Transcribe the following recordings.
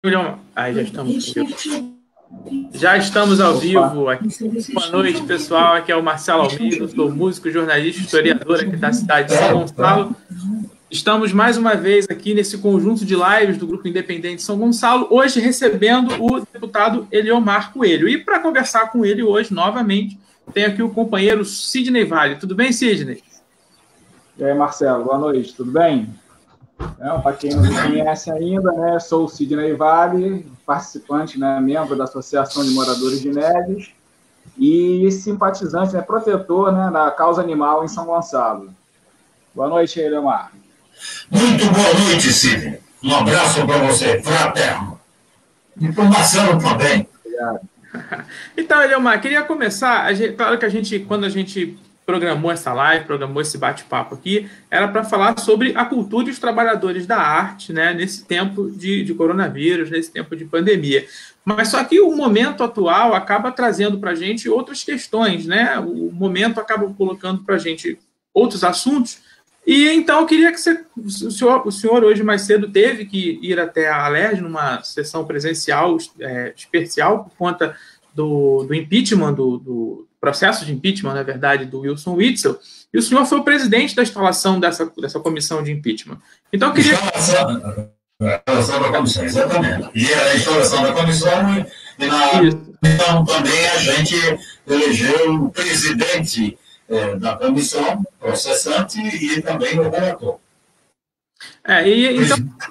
Já estamos. Já estamos ao vivo aqui. Boa noite, pessoal. Aqui é o Marcelo Almeida, sou músico, jornalista, historiador aqui da cidade de São Gonçalo. Estamos mais uma vez aqui nesse conjunto de lives do Grupo Independente São Gonçalo, hoje recebendo o deputado Eliomar Coelho. E para conversar com ele hoje, novamente, tenho aqui o companheiro Sidney Vale. Tudo bem, Sidney? E aí, Marcelo, boa noite, tudo bem? Para quem não me conhece ainda, né, sou o Sidney Vale, participante, né, membro da Associação de Moradores de Neves e simpatizante, né, protetor, né, da causa animal em São Gonçalo. Boa noite, Eliomar. Muito boa noite, Sidney. Um abraço para você, fraterno. E para o Marcelo também. Obrigado. Então, Eliomar, queria começar, claro que quando a gente programou essa live, programou esse bate-papo aqui, era para falar sobre a cultura e os trabalhadores da arte, né, nesse tempo de coronavírus, nesse tempo de pandemia. Mas só que o momento atual acaba trazendo para a gente outras questões, né? O momento acaba colocando para a gente outros assuntos. E então eu queria que o senhor hoje mais cedo teve que ir até a Alerj numa sessão presencial especial por conta do impeachment, do processo de impeachment, na verdade, do Wilson Witzel, e o senhor foi o presidente da instalação dessa comissão de impeachment. Então, eu queria... Instalação da comissão, exatamente. E a instalação da comissão, e então também a gente elegeu o presidente da comissão processante e também o relator. Então,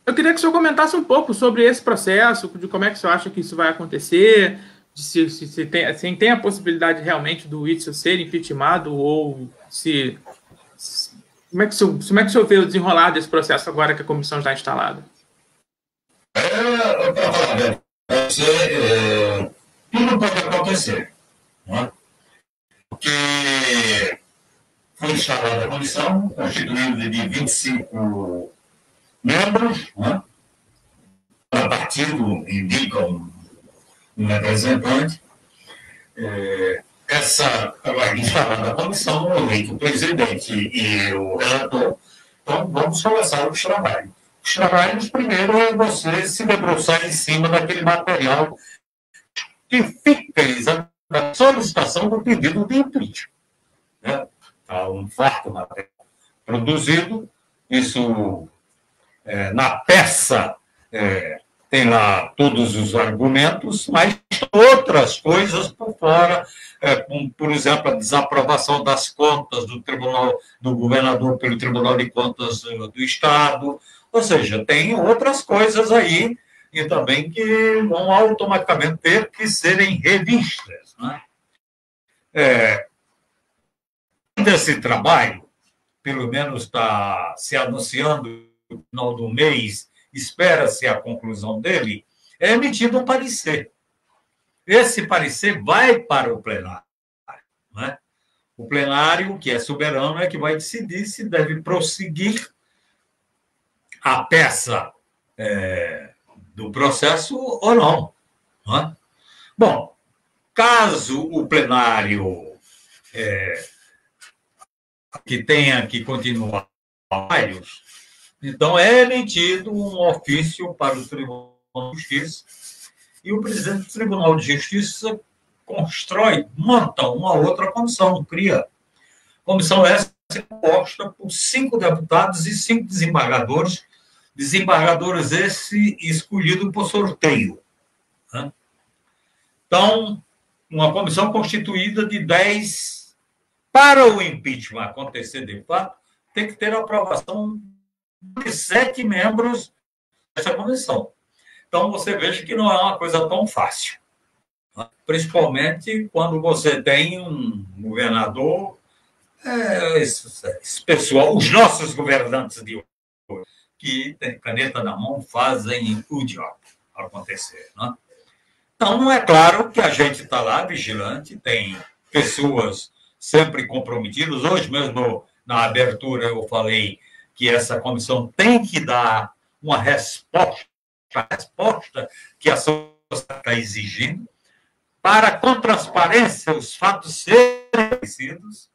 eu queria que o senhor comentasse um pouco sobre esse processo, de como é que o senhor acha que isso vai acontecer, se tem a possibilidade realmente do Witzel ser impeachmentado, ou se... Como é que o senhor vê o desenrolar desse processo agora que a comissão está instalada? Tudo pode acontecer, não é? Porque foi instalada a comissão, constituída de 25 membros, não é? Cada partido indica um representante. Essa instalada a comissão, eleito o presidente e o relator. Então, vamos começar os trabalhos. Os trabalhos, primeiro, é você se debruçar em cima daquele material que fica exatamente a solicitação do pedido de impeachment. Né? Há um farto material produzido, isso na peça tem lá todos os argumentos, mas outras coisas por fora, como, por exemplo, a desaprovação das contas do governador pelo Tribunal de Contas do Estado, ou seja, tem outras coisas aí e também que vão automaticamente ter que serem revistas. Né? Desse trabalho, pelo menos está se anunciando no final do mês, espera-se a conclusão dele, é emitido um parecer. Esse parecer vai para o plenário. Né? O plenário, que é soberano, é que vai decidir se deve prosseguir a peça do processo ou não. Né? Bom, caso o plenário que tenha que continuar vários, então, é emitido um ofício para o Tribunal de Justiça e o presidente do Tribunal de Justiça monta uma outra comissão, cria. Comissão essa composta por 5 deputados e 5 desembargadores, desembargadores esse escolhido por sorteio. Né? Então, uma comissão constituída de 10. Para o impeachment acontecer de fato, tem que ter a aprovação de 7 membros dessa comissão. Então, você veja que não é uma coisa tão fácil. Principalmente quando você tem um governador, esse pessoal, os nossos governantes de hoje, que tem caneta na mão, fazem o diabo acontecer. Né? Então, é claro que a gente está lá vigilante, tem pessoas sempre comprometidas. Hoje mesmo, na abertura, eu falei que essa comissão tem que dar uma resposta que a sociedade está exigindo, para, com transparência, os fatos serem conhecidos.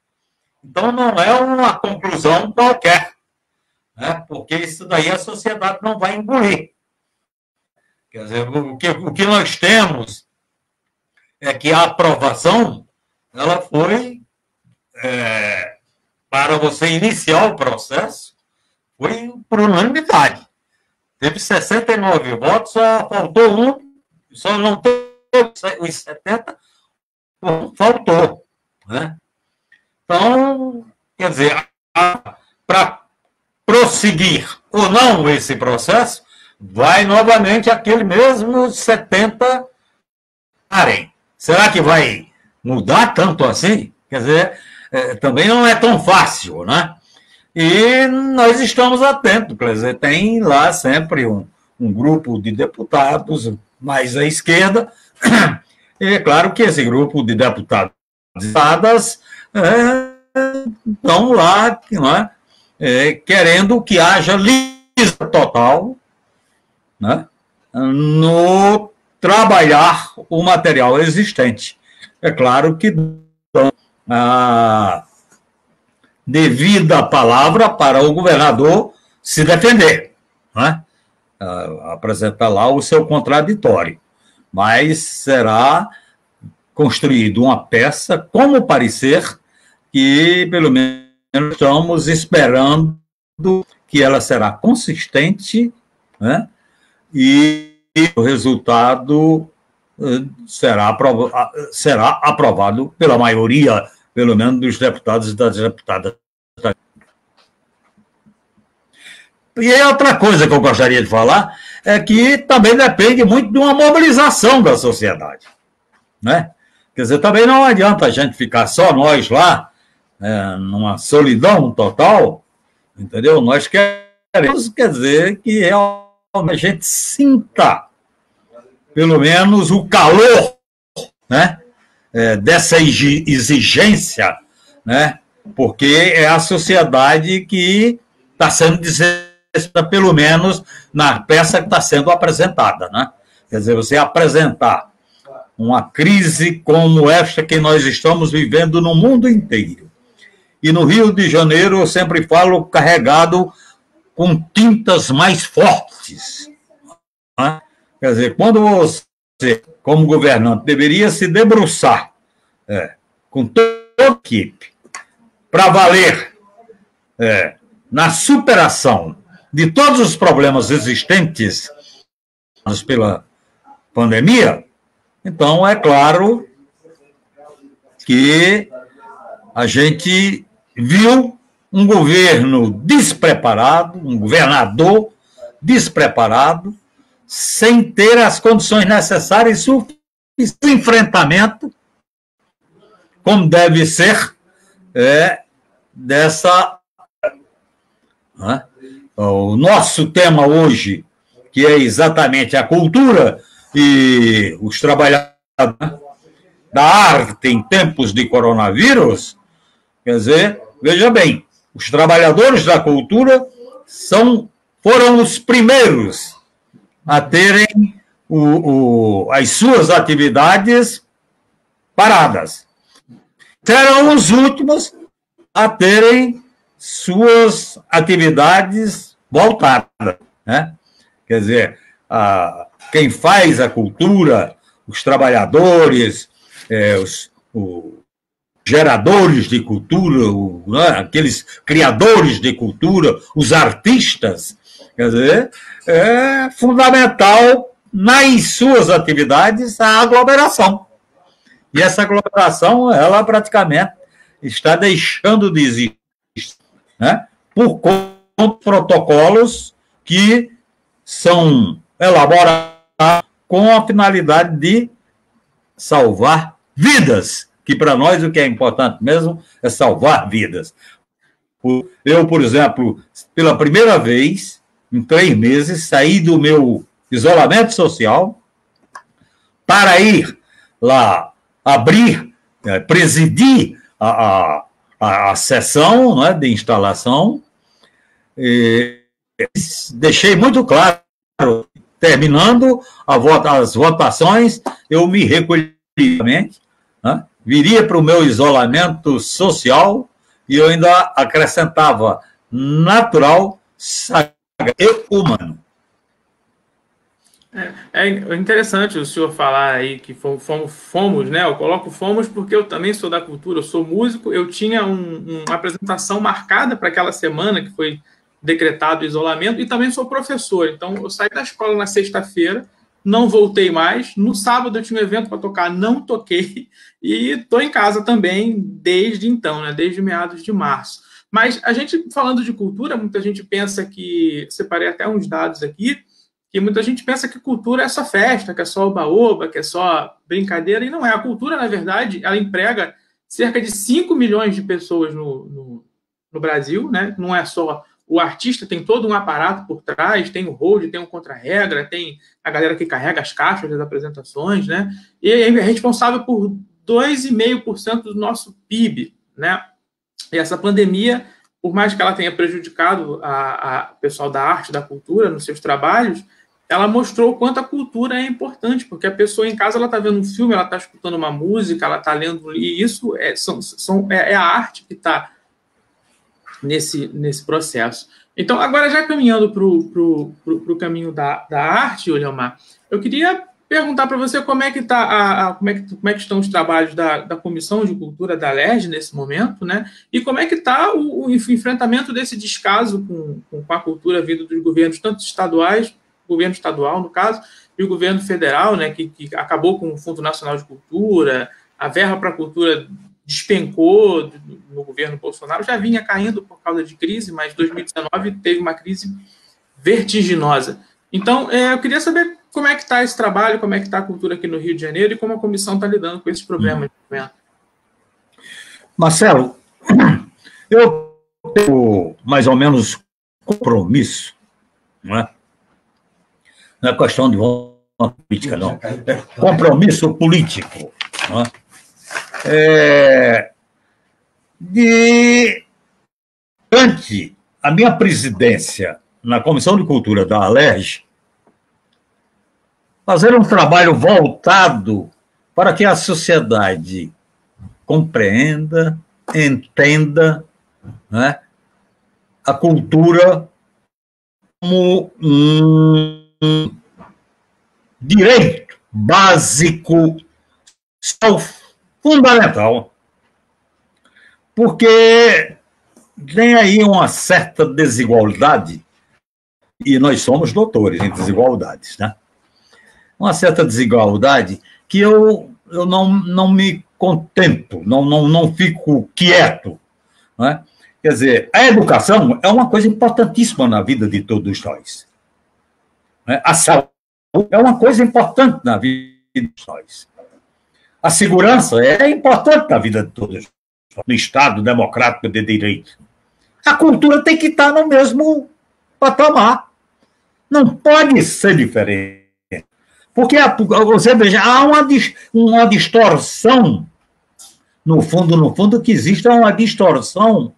Então, não é uma conclusão qualquer, né? Porque isso daí a sociedade não vai engolir. Quer dizer, o que nós temos é que a aprovação ela foi, para você iniciar o processo, foi por unanimidade. Teve 69 votos, só faltou um, só não teve os 70, faltou. Né? Então, quer dizer, para prosseguir ou não esse processo, vai novamente aquele mesmo 70 parem. Será que vai mudar tanto assim? Quer dizer, também não é tão fácil, né? E nós estamos atentos, quer dizer, tem lá sempre um grupo de deputados mais à esquerda, e é claro que esse grupo de deputados estão lá, né, querendo que haja lisa total, né, no trabalhar o material existente. É claro que dão a devida palavra para o governador se defender, né? Apresentar lá o seu contraditório. Mas será construída uma peça, como parecer, que pelo menos estamos esperando que ela será consistente, né? E o resultado será aprovado pela maioria, pelo menos, dos deputados e das deputadas. E outra coisa que eu gostaria de falar é que também depende muito de uma mobilização da sociedade, né? Quer dizer, também não adianta a gente ficar só nós lá, numa solidão total, entendeu? Nós queremos, quer dizer, que realmente a gente sinta, pelo menos, o calor, né, dessa exigência, né, porque é a sociedade que está sendo dizida, pelo menos, na peça que está sendo apresentada, né? Quer dizer, você apresentar uma crise como esta que nós estamos vivendo no mundo inteiro. E no Rio de Janeiro, eu sempre falo carregado com tintas mais fortes. Né? Quer dizer, quando você, como governante, deveria se debruçar com toda a equipe para valer na superação de todos os problemas existentes pela pandemia, então é claro que a gente viu um governo despreparado, um governador despreparado, sem ter as condições necessárias e o enfrentamento, como deve ser, dessa... Né? O nosso tema hoje, que é exatamente a cultura e os trabalhadores da arte em tempos de coronavírus, quer dizer, veja bem, os trabalhadores da cultura foram os primeiros a terem as suas atividades paradas. Serão os últimos a terem suas atividades voltadas, né? Quer dizer, quem faz a cultura, os trabalhadores, os geradores de cultura, aqueles criadores de cultura, os artistas, quer dizer, é fundamental nas suas atividades a aglomeração. E essa aglomeração, ela praticamente está deixando de existir, né, por conta de protocolos que são elaborados com a finalidade de salvar vidas, que para nós o que é importante mesmo é salvar vidas. Eu, por exemplo, pela primeira vez, em 3 meses, saí do meu isolamento social para ir lá presidir a sessão, né, de instalação. Deixei muito claro, terminando as votações, eu me recolhi, né, viria para o meu isolamento social e eu ainda acrescentava natural, sagrado e humano. É interessante o senhor falar aí que fomos, né? Eu coloco fomos porque eu também sou da cultura, eu sou músico. Eu tinha uma apresentação marcada para aquela semana que foi decretado o isolamento e também sou professor. Então, eu saí da escola na sexta-feira, não voltei mais. No sábado eu tinha um evento para tocar, não toquei e estou em casa também desde então, né? Desde meados de março. Mas a gente, falando de cultura, muita gente pensa que, separei até uns dados aqui, que muita gente pensa que cultura é só festa, que é só oba-oba, que é só brincadeira, e não é. A cultura, na verdade, ela emprega cerca de 5 milhões de pessoas no Brasil, né? Não é só o artista, tem todo um aparato por trás, tem o hold, tem um contra-regra, tem a galera que carrega as caixas das apresentações, né? E é responsável por 2,5% do nosso PIB, né? E essa pandemia, por mais que ela tenha prejudicado a pessoal da arte, da cultura, nos seus trabalhos, ela mostrou o quanto a cultura é importante, porque a pessoa em casa ela está vendo um filme, ela está escutando uma música, ela está lendo, e isso é a arte que está nesse processo. Então, agora já caminhando para o caminho da arte, Oliomar, eu queria perguntar para você como é que estão os trabalhos da Comissão de Cultura da LERJ nesse momento, né? E como é que está o enfrentamento desse descaso com a cultura vindo dos governos, tanto estaduais, governo estadual, no caso, e o governo federal, né, que acabou com o Fundo Nacional de Cultura, a verba para a cultura despencou no governo Bolsonaro, já vinha caindo por causa de crise, mas 2019 teve uma crise vertiginosa. Então, eu queria saber como é que está esse trabalho, como é que está a cultura aqui no Rio de Janeiro e como a comissão está lidando com esses problemas. Marcelo, eu tenho mais ou menos compromisso, não é? Não é questão de uma política, não. É compromisso político. Não é? Durante a minha presidência na Comissão de Cultura da LERJ, fazer um trabalho voltado para que a sociedade compreenda, entenda, né, a cultura como um direito básico, fundamental, porque tem aí uma certa desigualdade, e nós somos doutores em desigualdades, né? Uma certa desigualdade que eu não me contento, não fico quieto, né? Quer dizer, a educação é uma coisa importantíssima na vida de todos nós. A saúde é uma coisa importante na vida de nós. A segurança é importante na vida de todos nós, no Estado democrático de direito. A cultura tem que estar no mesmo patamar. Não pode ser diferente. Porque, você veja, há uma distorção, no fundo, que existe uma distorção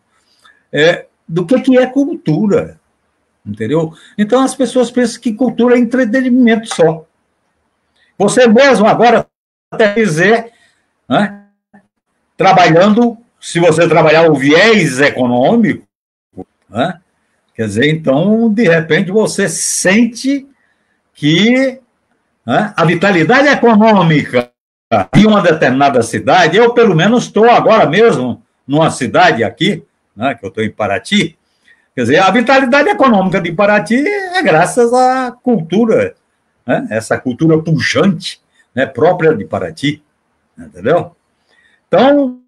do que é cultura. Entendeu? Então, as pessoas pensam que cultura é entretenimento só. Você mesmo agora até dizer, né, trabalhando, se você trabalhar o viés econômico, né, quer dizer, então, de repente, você sente que, né, a vitalidade econômica de uma determinada cidade, eu, pelo menos, estou agora mesmo numa cidade aqui, né, que eu estou em Paraty. Quer dizer, a vitalidade econômica de Paraty é graças à cultura, né? Essa cultura pujante, né, própria de Paraty, entendeu? Então,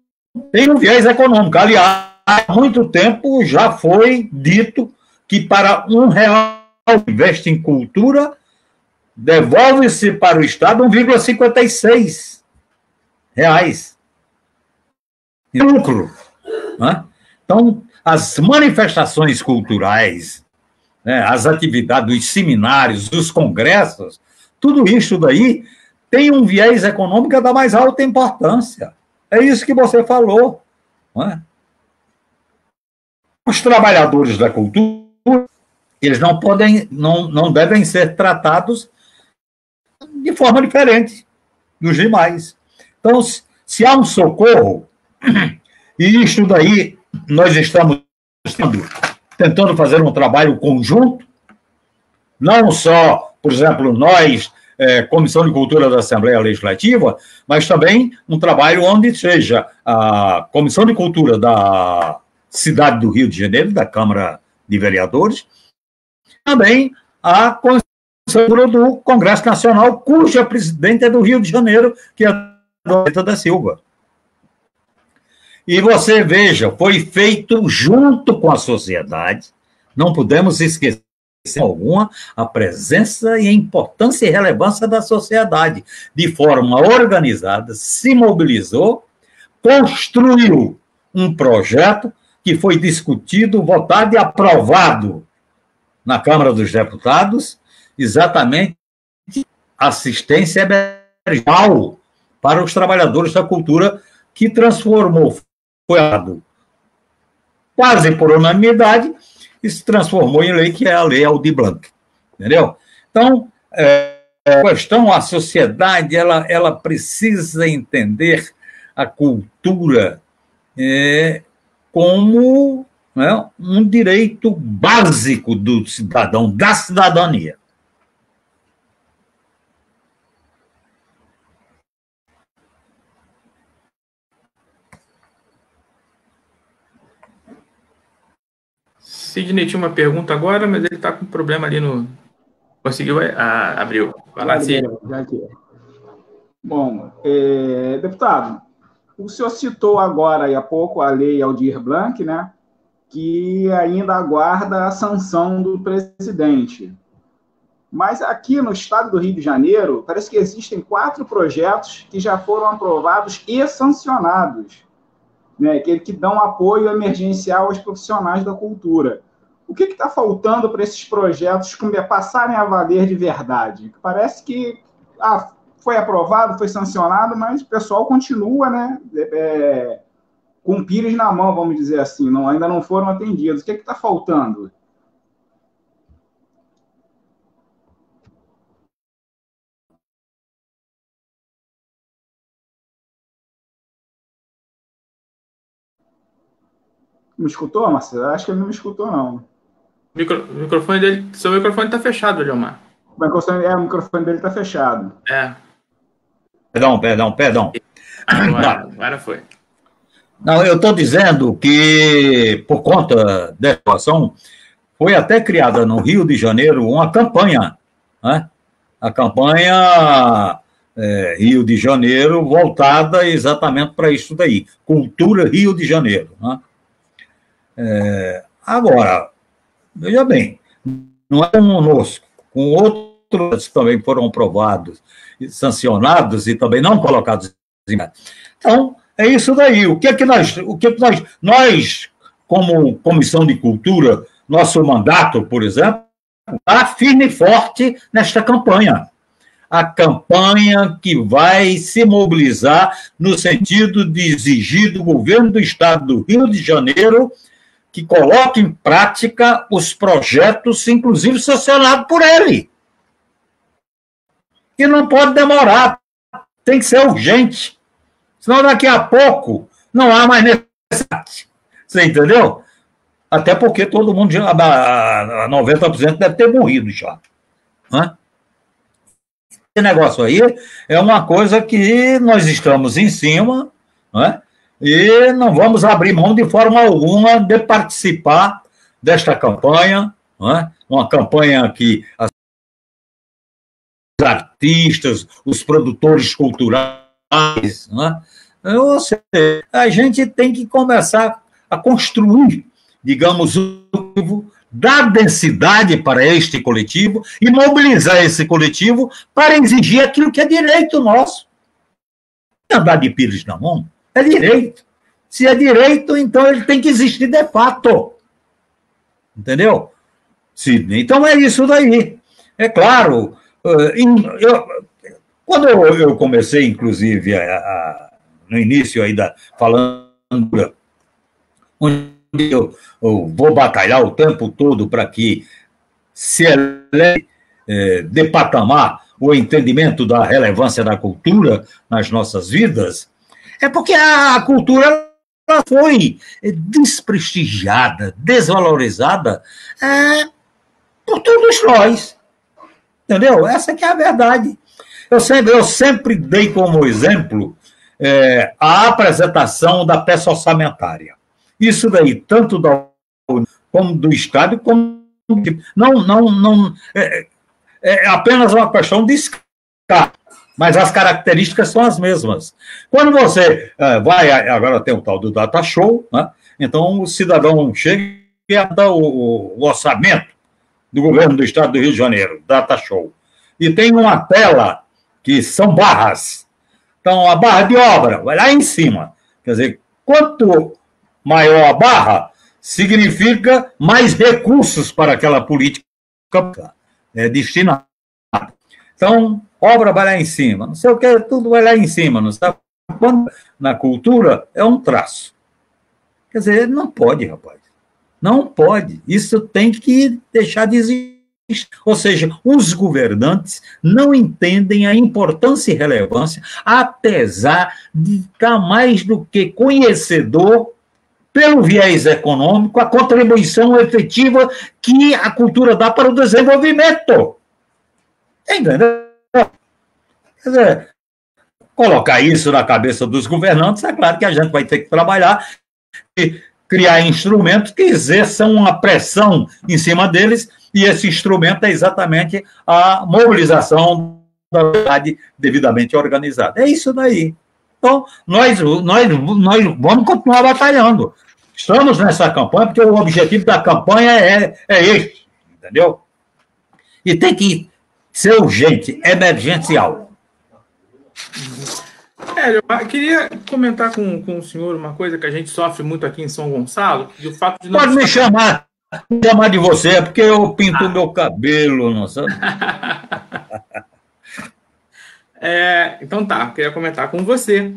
tem um viés econômico. Aliás, há muito tempo já foi dito que para R$1 investe em cultura, devolve-se para o Estado R$1,56 em lucro, né? Então, as manifestações culturais, né, as atividades, os seminários, os congressos, tudo isso daí tem um viés econômico da mais alta importância. É isso que você falou. Não é? Os trabalhadores da cultura, eles não devem ser tratados de forma diferente dos demais. Então, se há um socorro, e isso daí nós estamos tentando fazer um trabalho conjunto, não só por exemplo, nós, Comissão de Cultura da Assembleia Legislativa, mas também um trabalho onde seja a Comissão de Cultura da cidade do Rio de Janeiro, da Câmara de Vereadores, também a Comissão do Congresso Nacional, cuja presidente é do Rio de Janeiro, que é a Dorita da Silva. E você veja, foi feito junto com a sociedade, não podemos esquecer alguma a presença e a importância e relevância da sociedade, de forma organizada, se mobilizou, construiu um projeto que foi discutido, votado e aprovado na Câmara dos Deputados, exatamente assistência emergencial para os trabalhadores da cultura, que transformou, foi quase por unanimidade, e se transformou em lei, que é a Lei Aldir Blanc, entendeu? Então, a questão, a sociedade, ela precisa entender a cultura como, né, um direito básico do cidadão, da cidadania. Sidney tinha uma pergunta agora, mas ele está com problema ali no... Conseguiu? Abriu. Vai lá, Sidney. Bom, deputado, o senhor citou agora, há pouco, a Lei Aldir Blanc, né, que ainda aguarda a sanção do presidente. Mas aqui no estado do Rio de Janeiro, parece que existem 4 projetos que já foram aprovados e sancionados, né, que dão apoio emergencial aos profissionais da cultura. O que está faltando para esses projetos passarem a valer de verdade? Parece que foi aprovado, foi sancionado, mas o pessoal continua, né, com o pires na mão, vamos dizer assim, ainda não foram atendidos. O que está faltando? Me escutou, Marcelo? Acho que ele não me escutou, não. Microfone dele, seu microfone está fechado, Eliomar. O microfone dele está fechado. Perdão. Agora foi. Não, eu estou dizendo que, por conta da situação, foi até criada no Rio de Janeiro uma campanha, né? A campanha Rio de Janeiro, voltada exatamente para isso daí, Cultura Rio de Janeiro, né? Agora, veja bem, não é conosco, com outros também foram aprovados, sancionados e também não colocados em... Então, é isso daí. O que é que nós, como Comissão de Cultura, nosso mandato, por exemplo, está firme e forte nesta campanha. A campanha que vai se mobilizar no sentido de exigir do governo do Estado do Rio de Janeiro que coloque em prática os projetos, inclusive sancionados por ele. E não pode demorar, tem que ser urgente. Senão, daqui a pouco, não há mais necessidade. Você entendeu? Até porque todo mundo, já, 90% deve ter morrido já. Né? Esse negócio aí é uma coisa que nós estamos em cima, né? E não vamos abrir mão de forma alguma de participar desta campanha, né? Uma campanha que os artistas, os produtores culturais, né? Ou seja, a gente tem que começar a construir, digamos, o da densidade para este coletivo e mobilizar esse coletivo para exigir aquilo que é direito nosso. Andar de pires na mão é direito. Se é direito, então ele tem que existir de fato. Entendeu? Sidney? Então é isso daí. É claro, quando eu comecei, inclusive, no início aí falando, onde eu vou batalhar o tempo todo para que se eleve de patamar o entendimento da relevância da cultura nas nossas vidas, é porque a cultura ela foi desprestigiada, desvalorizada por todos nós. Entendeu? Essa que é a verdade. Eu sempre dei como exemplo a apresentação da peça orçamentária. Isso daí, tanto da União como do Estado, como não é apenas uma questão de escala, mas as características são as mesmas. Quando você vai, agora tem o tal do data show, né? Então o cidadão chega e dá o orçamento do governo do Estado do Rio de Janeiro, data show, e tem uma tela que são barras. Então, a barra de obra vai lá em cima. Quer dizer, quanto maior a barra, significa mais recursos para aquela política destinada. Então, obra vai lá em cima. Não sei o que, tudo vai lá em cima. Não sabe? Quando, na cultura, é um traço. Quer dizer, não pode, rapaz. Não pode. Isso tem que deixar de existir. Ou seja, os governantes não entendem a importância e relevância, apesar de estar mais do que conhecedor, pelo viés econômico, a contribuição efetiva que a cultura dá para o desenvolvimento. Entendeu? Quer dizer, colocar isso na cabeça dos governantes, é claro que a gente vai ter que trabalhar e criar instrumentos que exerçam uma pressão em cima deles, e esse instrumento é exatamente a mobilização da sociedade devidamente organizada. É isso daí. Então, nós vamos continuar batalhando. Estamos nessa campanha, porque o objetivo da campanha é este, entendeu? E tem que ser urgente, emergencial. Eu queria comentar com o senhor uma coisa que a gente sofre muito aqui em São Gonçalo, e o fato de não... Pode me chamar de você, porque eu pinto o meu cabelo, não sabe? Então tá, queria comentar com você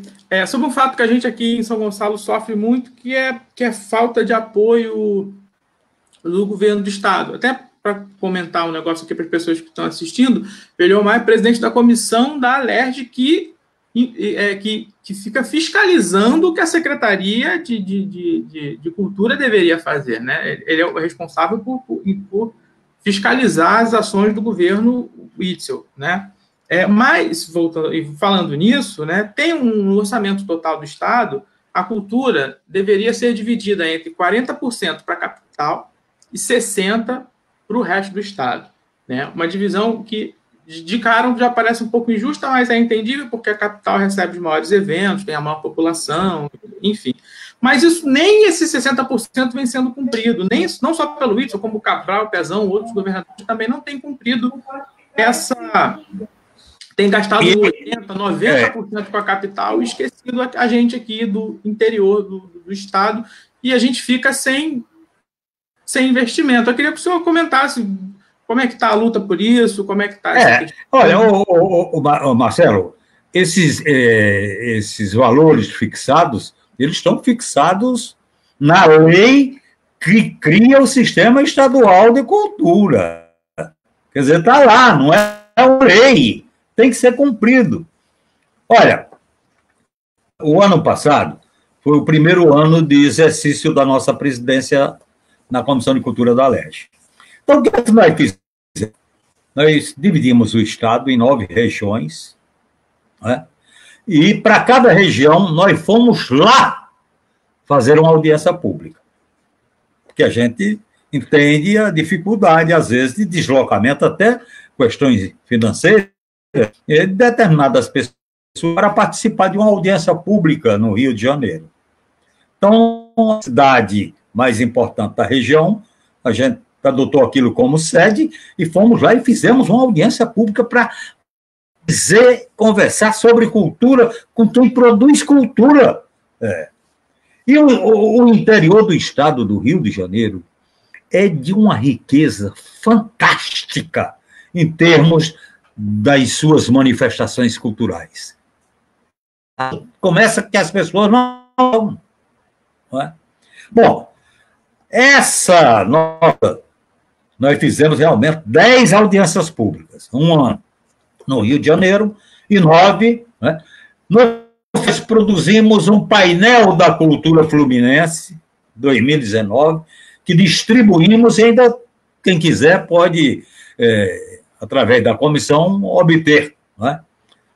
sobre um fato que a gente aqui em São Gonçalo sofre muito, que é falta de apoio do governo do Estado. Até para comentar um negócio aqui para as pessoas que estão assistindo, Eliomar é presidente da comissão da Alerj que fica fiscalizando o que a Secretaria de Cultura deveria fazer, né? Ele é o responsável por fiscalizar as ações do governo Witzel, né? Mas, falando nisso, né, tem um orçamento total do Estado, a cultura deveria ser dividida entre 40% para a capital e 60% para o resto do Estado, né? Uma divisão que de cara já parece um pouco injusta, mas é entendível porque a capital recebe os maiores eventos, tem a maior população, enfim. Mas nem esse 60% vem sendo cumprido, não só pelo Witzel, como o Cabral, Pezão, outros governadores também não têm cumprido tem gastado 80%, 90% com a capital e esquecido a gente aqui do interior do Estado, e a gente fica sem investimento. Eu queria que o senhor comentasse como é que está a luta por isso, como é que está essa questão. Olha, Marcelo, esses valores fixados, eles estão fixados na lei que cria o Sistema Estadual de Cultura. Quer dizer, está lá, não é uma lei, tem que ser cumprido. Olha, o ano passado foi o primeiro ano de exercício da nossa presidência na Comissão de Cultura da Alerj. Então, o que nós fizemos? Nós dividimos o Estado em 9 regiões, né? E para cada região nós fomos lá fazer uma audiência pública. Porque a gente entende a dificuldade, às vezes, de deslocamento, até questões financeiras, de determinadas pessoas para participar de uma audiência pública no Rio de Janeiro. Então, a cidade mais importante da região, a gente adotou aquilo como sede e fomos lá e fizemos uma audiência pública para conversar sobre cultura com quem produz cultura. E o interior do estado do Rio de Janeiro é de uma riqueza fantástica em termos das suas manifestações culturais. Começa que as pessoas não é? Bom, essa nota, nós fizemos realmente 10 audiências públicas, uma no Rio de Janeiro e 9, né? Nós produzimos um painel da cultura fluminense, 2019, que distribuímos e ainda, quem quiser, pode através da comissão, obter, né?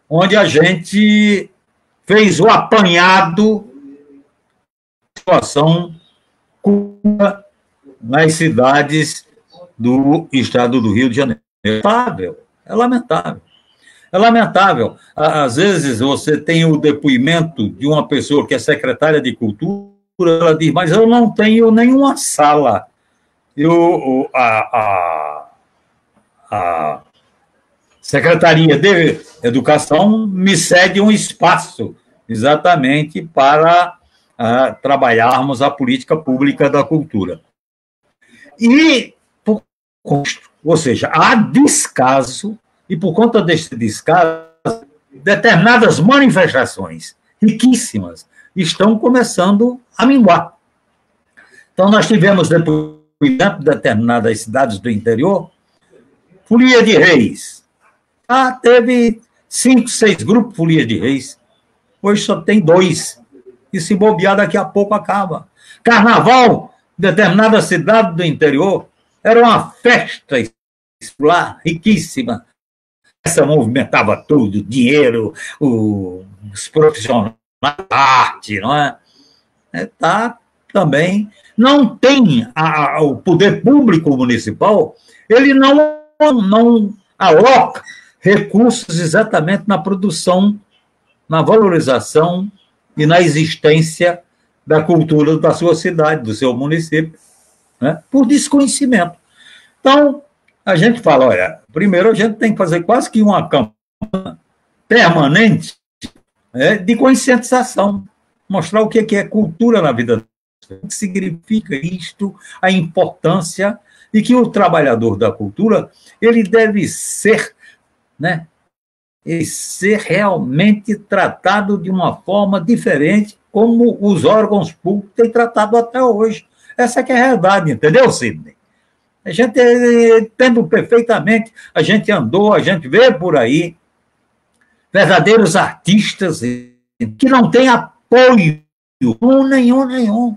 Onde a gente fez o apanhado da situação nas cidades do estado do Rio de Janeiro. É lamentável, é lamentável. É lamentável. Às vezes você tem o depoimento de uma pessoa que é secretária de Cultura, ela diz, mas eu não tenho nenhuma sala. A Secretaria de Educação me cede um espaço exatamente para trabalharmos a política pública da cultura. E, ou seja, há descaso, e por conta desse descaso, determinadas manifestações riquíssimas estão começando a minguar. Então, nós tivemos, depois de determinadas cidades do interior, Folia de Reis. Teve 5, 6 grupos Folia de Reis. Hoje só tem 2. E se bobear, daqui a pouco acaba. Carnaval, determinada cidade do interior, era uma festa lá, riquíssima. Essa movimentava tudo, dinheiro, os profissionais da arte, não é? Também não tem o poder público municipal, ele não aloca recursos exatamente na produção, na valorização e na existência da cultura da sua cidade, do seu município, né? Por desconhecimento. Então, a gente fala, olha, primeiro a gente tem que fazer quase que uma campanha permanente de conscientização, mostrar o que é cultura na vida, o que significa isto, a importância, e que o trabalhador da cultura, ele deve ser, né, realmente tratado de uma forma diferente, como os órgãos públicos têm tratado até hoje. Essa que é a realidade, entendeu, Sidney? A gente entende perfeitamente, a gente andou, a gente vê por aí verdadeiros artistas que não têm apoio nenhum.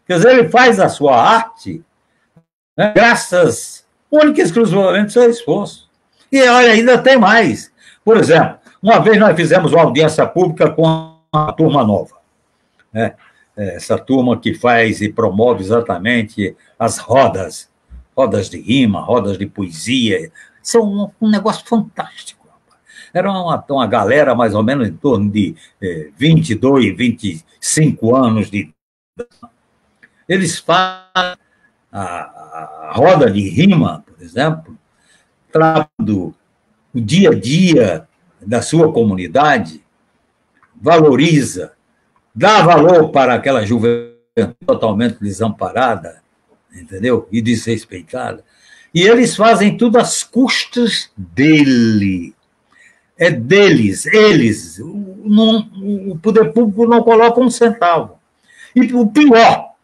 Quer dizer, ele faz a sua arte, né, graças, única e exclusivamente, ao seu esforço. E, olha, ainda tem mais. Por exemplo, uma vez nós fizemos uma audiência pública com uma turma nova, né? Essa turma que faz e promove exatamente as rodas de rima, rodas de poesia, são um negócio fantástico. Era uma galera mais ou menos em torno de 22, 25 anos de idade. Eles fazem a roda de rima, por exemplo, tratando o dia a dia da sua comunidade, valoriza, dá valor para aquela juventude totalmente desamparada, entendeu? E desrespeitada. E eles fazem tudo às custas dele. É deles, eles. O poder público não coloca um centavo. E o pior,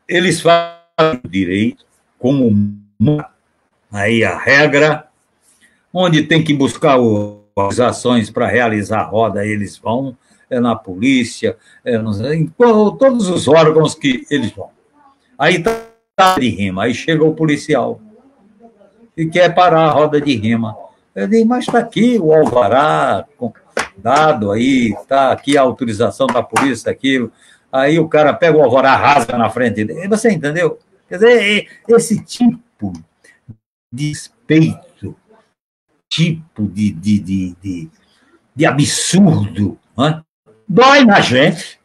eles fazem direito como aí a regra, onde tem que buscar as ações para realizar a roda, eles vão, na polícia, em todos os órgãos que eles vão. Aí tá de rima, aí chega o policial e quer parar a roda de rima. Eu digo, mas está aqui o alvará dado aí, está aqui a autorização da polícia, aquilo. Aí o cara pega o alvará, rasga na frente dele. Você entendeu? Quer dizer, esse tipo de respeito, tipo de absurdo, né? Dói na gente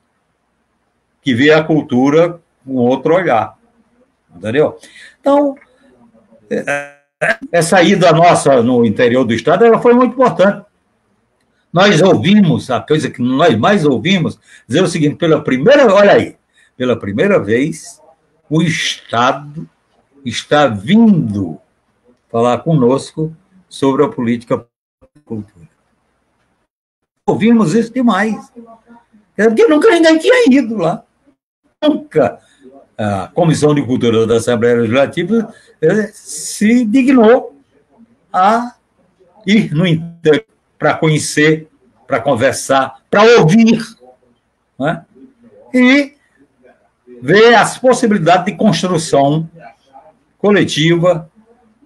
que vê a cultura com outro olhar. Entendeu? Então, essa ida nossa no interior do estado, ela foi muito importante. Nós ouvimos, a coisa que nós mais ouvimos, dizer o seguinte, pela primeira vez, o Estado está vindo falar conosco sobre a política da cultura. Ouvimos isso demais. Porque nunca ninguém tinha ido lá. Nunca a Comissão de Cultura da Assembleia Legislativa se dignou a ir no interior para conhecer, para conversar, para ouvir, né? E ver as possibilidades de construção coletiva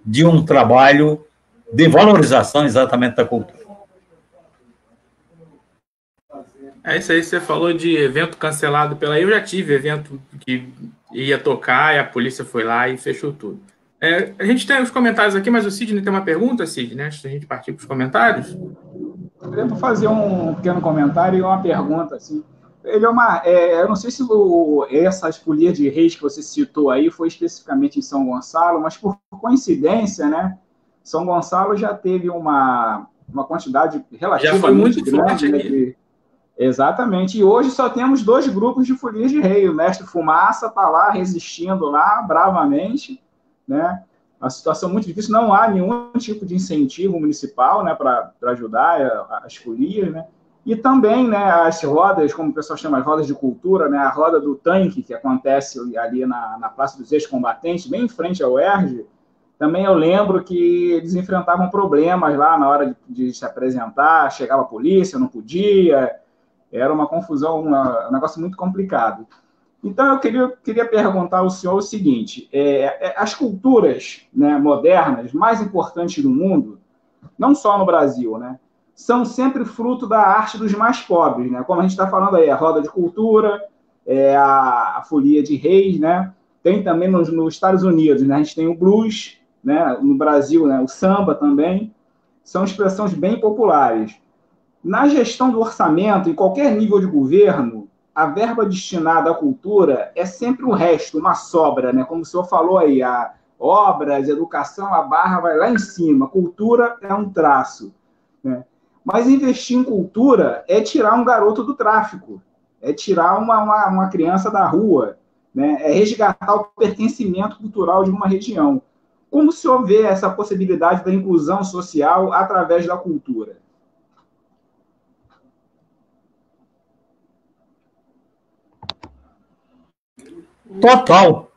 de um trabalho de valorização exatamente da cultura. É isso aí, você falou de evento cancelado pela... Eu já tive evento que ia tocar e a polícia foi lá e fechou tudo. A gente tem os comentários aqui, mas o Sidney tem uma pergunta, Sidney, antes da gente partir para os comentários. Eu queria fazer um pequeno comentário e uma pergunta, assim. Ele eu não sei se essas folias de reis que você citou aí foi especificamente em São Gonçalo, mas por coincidência, né? São Gonçalo já teve uma quantidade relativamente já foi muito grande, né, exatamente. E hoje só temos 2 grupos de folias de rei. O Mestre Fumaça está lá resistindo lá bravamente, né? A situação muito difícil, não há nenhum tipo de incentivo municipal, né, para ajudar as folias, né? E também, né, as rodas, como o pessoal chama, as rodas de cultura, né, a roda do tanque, que acontece ali na Praça dos Ex-Combatentes, bem em frente ao ERJ, também eu lembro que eles enfrentavam problemas lá na hora de se apresentar, chegava a polícia, não podia, era uma confusão, um negócio muito complicado. Então, eu queria perguntar ao senhor o seguinte, as culturas, né, modernas mais importantes do mundo, não só no Brasil, né, são sempre fruto da arte dos mais pobres, né? Como a gente está falando aí, a roda de cultura, a folia de reis, né? Tem também nos Estados Unidos, né? A gente tem o blues, né? No Brasil, né? O samba também, são expressões bem populares. Na gestão do orçamento, em qualquer nível de governo, a verba destinada à cultura é sempre um resto, uma sobra, né? Como o senhor falou aí, a obras, educação, a barra vai lá em cima, cultura é um traço, né? Mas investir em cultura é tirar um garoto do tráfico, é tirar uma criança da rua, né? É resgatar o pertencimento cultural de uma região. Como o senhor vê essa possibilidade da inclusão social através da cultura? Total.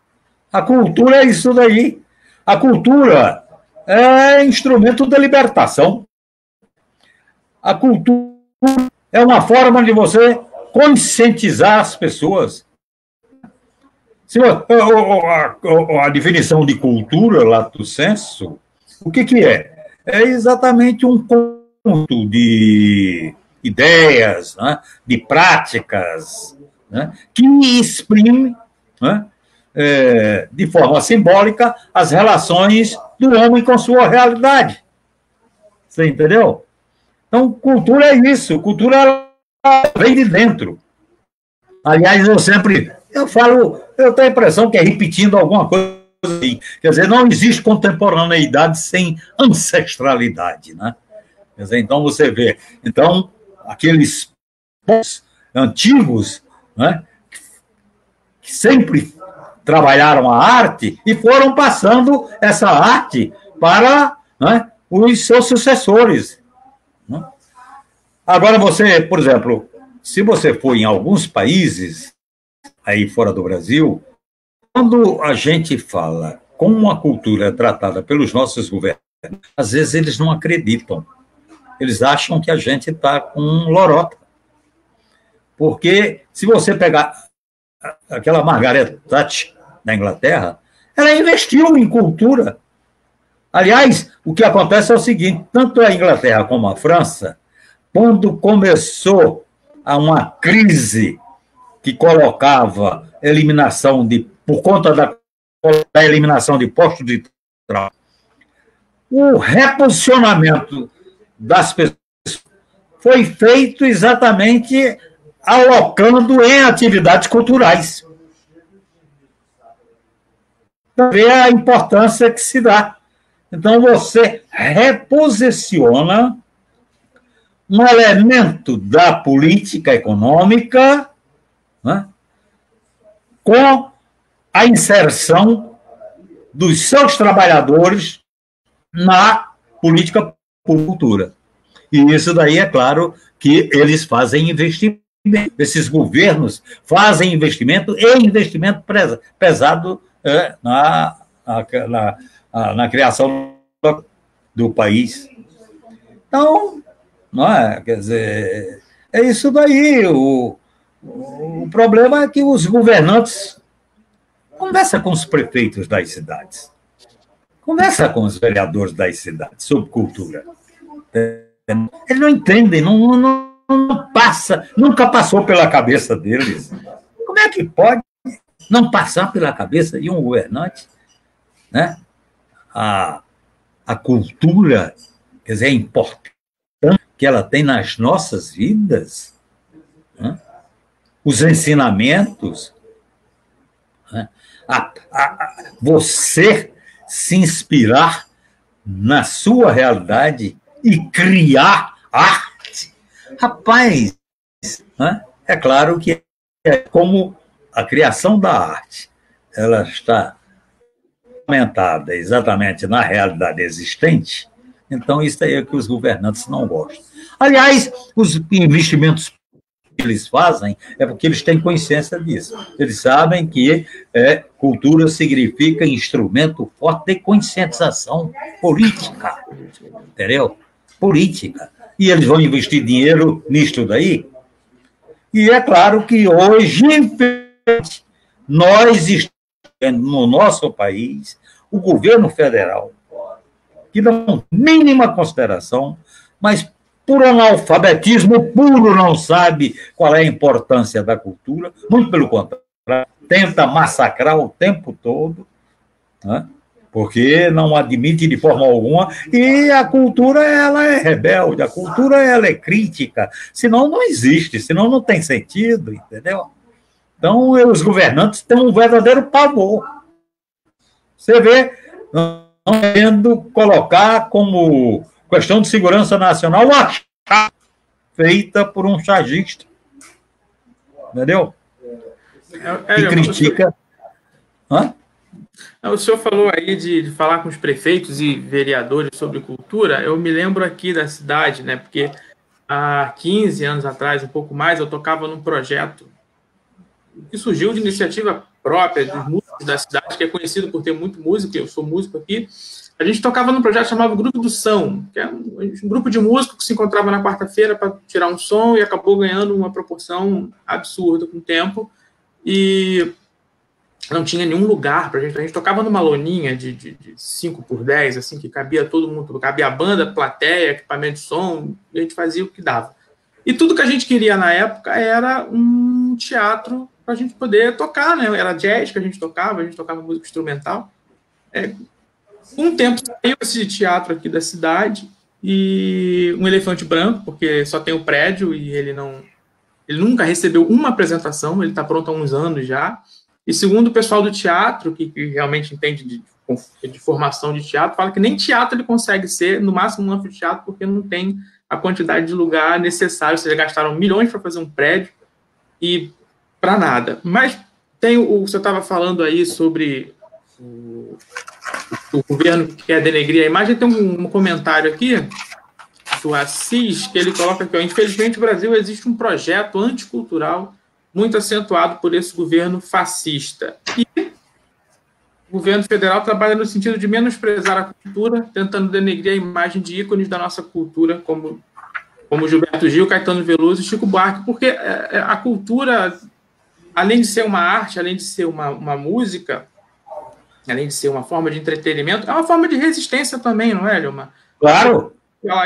A cultura é isso daí. A cultura é instrumento de libertação. A cultura é uma forma de você conscientizar as pessoas. A definição de cultura, lato sensu, o que é? É exatamente um conjunto de ideias, né, de práticas, né, que exprime, né, de forma simbólica as relações do homem com sua realidade. Você entendeu? Então, cultura é isso. Cultura vem de dentro. Aliás, eu tenho a impressão que é repetindo alguma coisa assim. Quer dizer, não existe contemporaneidade sem ancestralidade, né? Quer dizer, então você vê. Então, aqueles povos antigos, né, que sempre trabalharam a arte e foram passando essa arte para, né, os seus sucessores. Né? Agora você, por exemplo, se você for em alguns países aí fora do Brasil, quando a gente fala como a cultura é tratada pelos nossos governos, às vezes eles não acreditam. Eles acham que a gente está com lorota. Porque se você pegar aquela Margaret Thatcher da Inglaterra, ela investiu em cultura. Aliás, o que acontece é o seguinte, tanto a Inglaterra como a França, quando começou uma crise que colocava por conta da eliminação de postos de trabalho, o reposicionamento das pessoas foi feito exatamente alocando em atividades culturais. Para ver a importância que se dá. Então, você reposiciona um elemento da política econômica, né, com a inserção dos seus trabalhadores na política por cultura. E isso daí, é claro, que eles fazem investimento. Esses governos fazem investimento e investimento pesado na criação do país. Então, não é? Quer dizer, é isso daí. O problema é que os governantes conversam com os prefeitos das cidades. Conversa com os vereadores das cidades sobre cultura. Eles não entendem, não passa, nunca passou pela cabeça deles. Como é que pode não passar pela cabeça de um governante, né? A cultura, quer dizer, é importante que ela tem nas nossas vidas, né? Os ensinamentos, né? Você se inspirar na sua realidade e criar arte. Rapaz, né? É claro que é como a criação da arte, ela está aumentada exatamente na realidade existente, então isso aí é que os governantes não gostam. Aliás, os investimentos que eles fazem é porque eles têm consciência disso. Eles sabem que cultura significa instrumento forte de conscientização política, entendeu? Política. E eles vão investir dinheiro nisto daí. E é claro que hoje, infelizmente, nós estamos no nosso país, o governo federal, que não tem mínima consideração, mas por analfabetismo puro não sabe qual é a importância da cultura, muito pelo contrário, tenta massacrar o tempo todo, né? Porque não admite de forma alguma, e a cultura ela é rebelde, a cultura ela é crítica, senão não existe, senão não tem sentido, entendeu? Então, os governantes têm um verdadeiro pavor. Você vê, não querendo colocar como questão de segurança nacional uma chapa feita por um chagista. Entendeu? Que critica. Hã? O senhor falou aí de falar com os prefeitos e vereadores sobre cultura. Eu me lembro aqui da cidade, né? Porque há 15 anos atrás, um pouco mais, eu tocava num projeto que surgiu de iniciativa própria dos músicos da cidade, que é conhecido por ter muito músico, eu sou músico aqui. A gente tocava num projeto chamado Grupo do Som, que é um grupo de músicos que se encontrava na quarta-feira para tirar um som e acabou ganhando uma proporção absurda com o tempo. E não tinha nenhum lugar para a gente. A gente tocava numa loninha de 5x10, assim, que cabia todo mundo, cabia a banda, plateia, equipamento de som, e a gente fazia o que dava. E tudo que a gente queria na época era um teatro para a gente poder tocar, né? Era jazz que a gente tocava música instrumental. Um tempo saiu esse teatro aqui da cidade e um elefante branco, porque só tem o prédio e ele nunca recebeu uma apresentação, ele está pronto há uns anos já. E segundo o pessoal do teatro, que realmente entende de formação de teatro, fala que nem teatro ele consegue ser, no máximo um anfiteatro, porque não tem a quantidade de lugar necessário. Ou seja, gastaram milhões para fazer um prédio e para nada. Mas você estava falando aí sobre o governo que quer denegrir a imagem. Tem um comentário aqui do Assis, que ele coloca aqui, infelizmente, no Brasil existe um projeto anticultural muito acentuado por esse governo fascista. E o governo federal trabalha no sentido de menosprezar a cultura, tentando denegrir a imagem de ícones da nossa cultura, como Gilberto Gil, Caetano Veloso e Chico Buarque, porque a cultura, além de ser uma arte, além de ser uma música, além de ser uma forma de entretenimento, é uma forma de resistência também, não é, Leomar? Claro!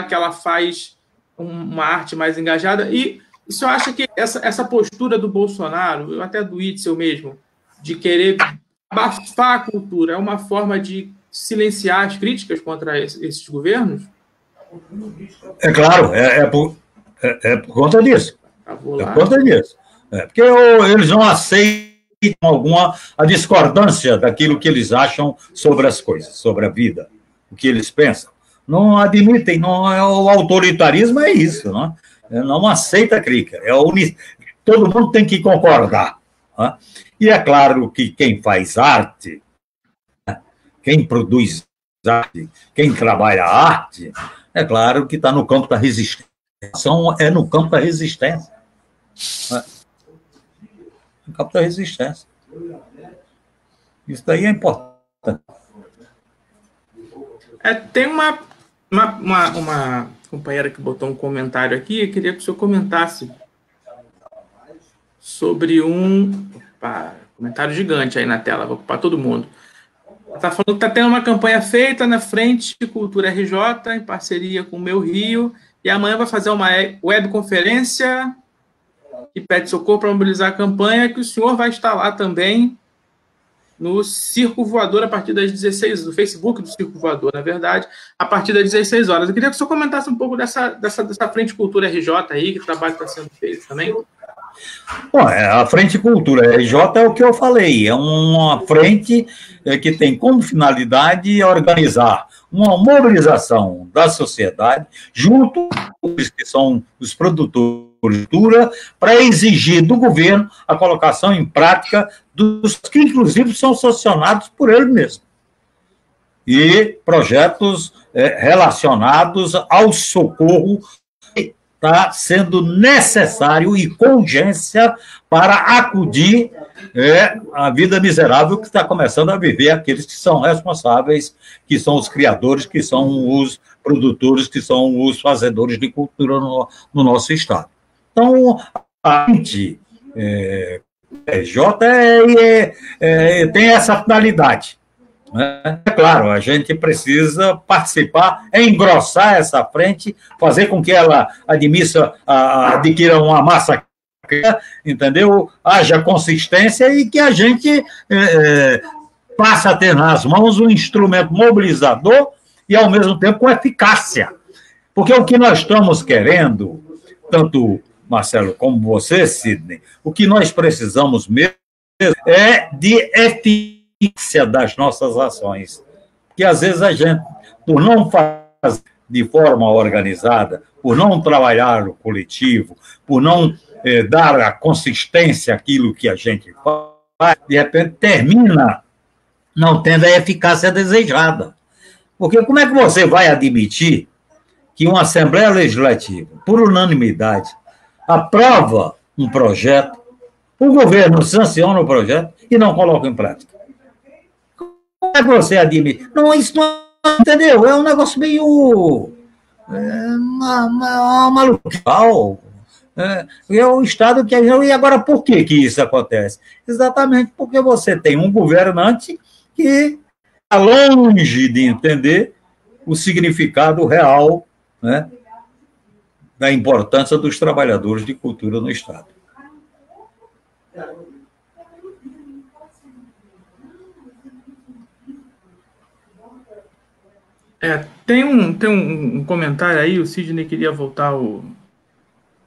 Que ela faz uma arte mais engajada. E o senhor acha que essa postura do Bolsonaro, até do Itzel mesmo, de querer abafar a cultura, é uma forma de silenciar as críticas contra esses governos? É claro, é por conta disso. É por conta disso. Porque eles não aceitam a discordância daquilo que eles acham sobre as coisas, sobre a vida, o que eles pensam. Não admitem, o autoritarismo é isso, não aceita a crítica. Todo mundo tem que concordar. Né? E é claro que quem faz arte, quem produz arte, quem trabalha a arte, é claro que está no campo da resistência. É no campo da resistência. No campo da resistência. Isso daí é importante. Tem uma companheira que botou um comentário aqui, eu queria que o senhor comentasse sobre comentário gigante aí na tela, vou ocupar todo mundo. Está falando que está tendo uma campanha feita na Frente Cultura RJ, em parceria com o Meu Rio, e amanhã vai fazer uma webconferência que pede socorro para mobilizar a campanha, que o senhor vai estar lá também no Circo Voador a partir das 16 do Facebook do Circo Voador, na verdade, a partir das 16 horas. Eu queria que o senhor comentasse um pouco dessa Frente Cultura RJ aí, que o trabalho está sendo feito também. Bom, a Frente Cultura RJ é o que eu falei, é uma frente que tem como finalidade organizar uma mobilização da sociedade junto com os que são os produtores de cultura para exigir do governo a colocação em prática dos que, inclusive, são sancionados por ele mesmo. E projetos relacionados ao socorro está sendo necessário e com urgência para acudir a vida miserável que está começando a viver aqueles que são responsáveis, que são os criadores, que são os produtores, que são os fazedores de cultura no nosso estado. Então, a gente, tem essa finalidade. É claro, a gente precisa participar, engrossar essa frente, fazer com que ela adquira uma massa, entendeu? Haja consistência e que a gente passe a ter nas mãos um instrumento mobilizador e, ao mesmo tempo, com eficácia. Porque o que nós estamos querendo, tanto Marcelo como você, Sidney, o que nós precisamos mesmo é de eficácia das nossas ações. Que às vezes a gente, por não fazer de forma organizada, por não trabalhar o coletivo, por não dar a consistência àquilo que a gente faz, de repente termina não tendo a eficácia desejada. Porque como é que você vai admitir que uma Assembleia Legislativa, por unanimidade, aprova um projeto, o governo sanciona o projeto e não coloca em prática? Como é que você admite? Não, isso não, entendeu? É um negócio meio maluco. É o Estado que... E agora, por que isso acontece? Exatamente porque você tem um governante que está longe de entender o significado real, né, da importância dos trabalhadores de cultura no Estado. Tem um comentário aí, o Sidney queria voltar o...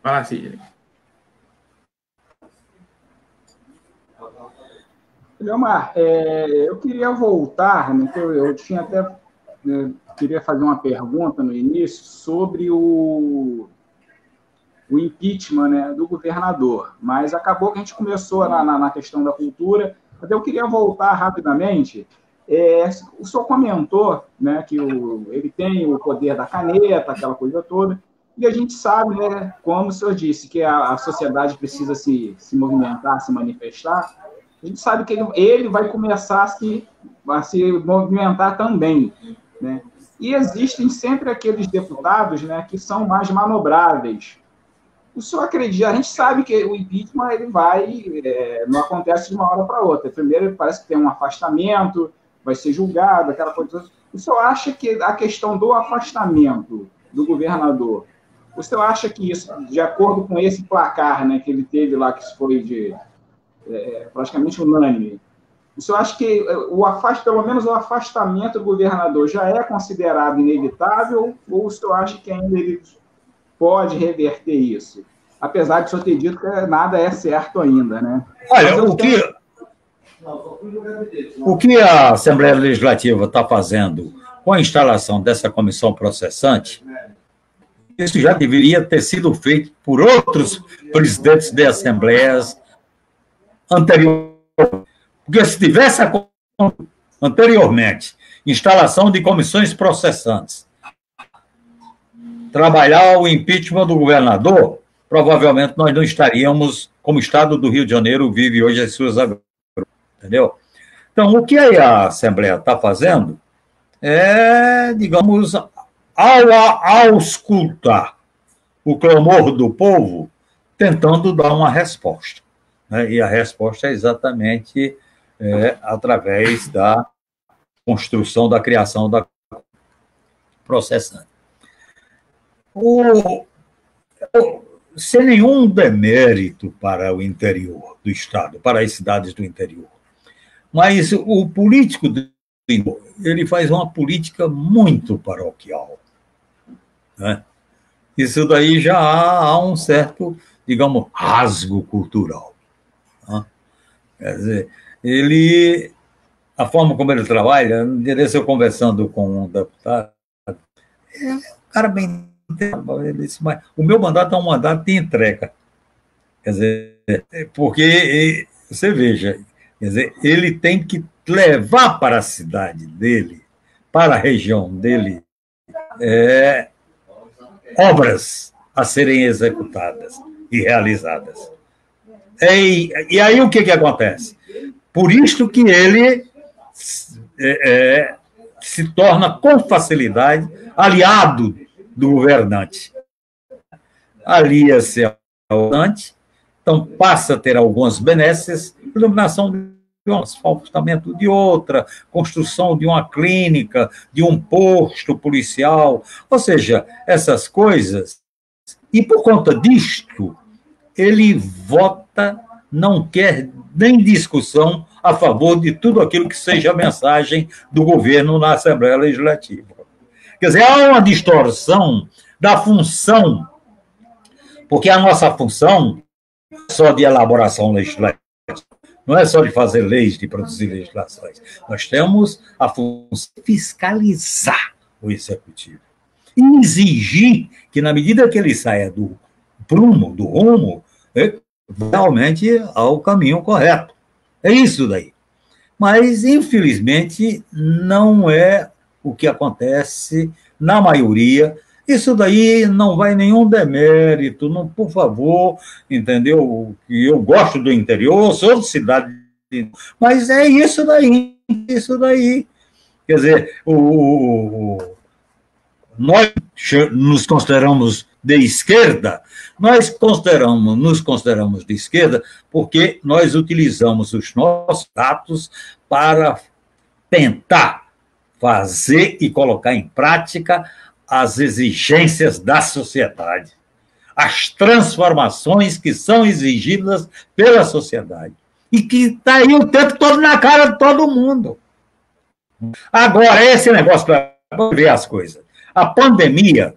Vai lá, Sidney. Leomar, eu queria voltar, né, eu tinha até... queria fazer uma pergunta no início sobre o impeachment, né, do governador, mas acabou que a gente começou na questão da cultura, mas eu queria voltar rapidamente. O senhor comentou, né, que ele tem o poder da caneta, aquela coisa toda, e a gente sabe, né, como o senhor disse, que a sociedade precisa se movimentar, se manifestar. A gente sabe que ele vai começar a se movimentar também, né? E existem sempre aqueles deputados, né, que são mais manobráveis. O senhor acredita? A gente sabe que o impeachment ele não acontece de uma hora para outra. Primeiro, parece que tem um afastamento, vai ser julgado, aquela coisa. O senhor acha que a questão do afastamento do governador, o senhor acha que isso, de acordo com esse placar, né, que ele teve lá, que foi praticamente unânime, o senhor acha que pelo menos o afastamento do governador já é considerado inevitável, ou o senhor acha que ainda ele pode reverter isso? Apesar de o senhor ter dito que nada é certo ainda, né? Olha, o que a Assembleia Legislativa está fazendo com a instalação dessa comissão processante, isso já deveria ter sido feito por outros presidentes de assembleias anteriormente. Porque se tivesse anteriormente instalação de comissões processantes, trabalhar o impeachment do governador, provavelmente nós não estaríamos como o Estado do Rio de Janeiro vive hoje as suas agressões, entendeu? Então, o que a Assembleia está fazendo digamos, ao escutar o clamor do povo, tentando dar uma resposta, né? E a resposta é exatamente através da construção da criação da processante. Sem nenhum demérito para o interior do Estado, para as cidades do interior. Mas o político do interior, ele faz uma política muito paroquial, né? Isso daí já há um certo, digamos, rasgo cultural, né? Quer dizer, a forma como ele trabalha, eu conversando com um deputado, é um cara bem... Ele disse, mas o meu mandato é um mandato de entrega. Quer dizer, porque você veja, quer dizer, ele tem que levar para a cidade dele, para a região dele, obras a serem executadas e realizadas. E aí o que acontece? Por isto que ele se torna com facilidade aliado do governante. Alia-se ao governante, então passa a ter algumas benesses, iluminação de um asfaltamento de outra, construção de uma clínica, de um posto policial, ou seja, essas coisas. E por conta disto, ele vota, não quer nem discussão a favor de tudo aquilo que seja a mensagem do governo na Assembleia Legislativa. Quer dizer, há uma distorção da função, porque a nossa função não é só de elaboração legislativa, não é só de fazer leis, de produzir legislações. Nós temos a função de fiscalizar o executivo e exigir que, na medida que ele saia do rumo, realmente ao caminho correto. É isso daí. Mas, infelizmente, não é o que acontece na maioria. Isso daí não vai nenhum demérito, não, por favor, entendeu? Eu gosto do interior, sou de cidade, mas é isso daí. Quer dizer, nós nos consideramos de esquerda, nos consideramos de esquerda porque nós utilizamos os nossos dados para tentar fazer e colocar em prática as exigências da sociedade, as transformações que são exigidas pela sociedade e que está aí o tempo todo na cara de todo mundo. Agora, esse negócio para ver as coisas. A pandemia,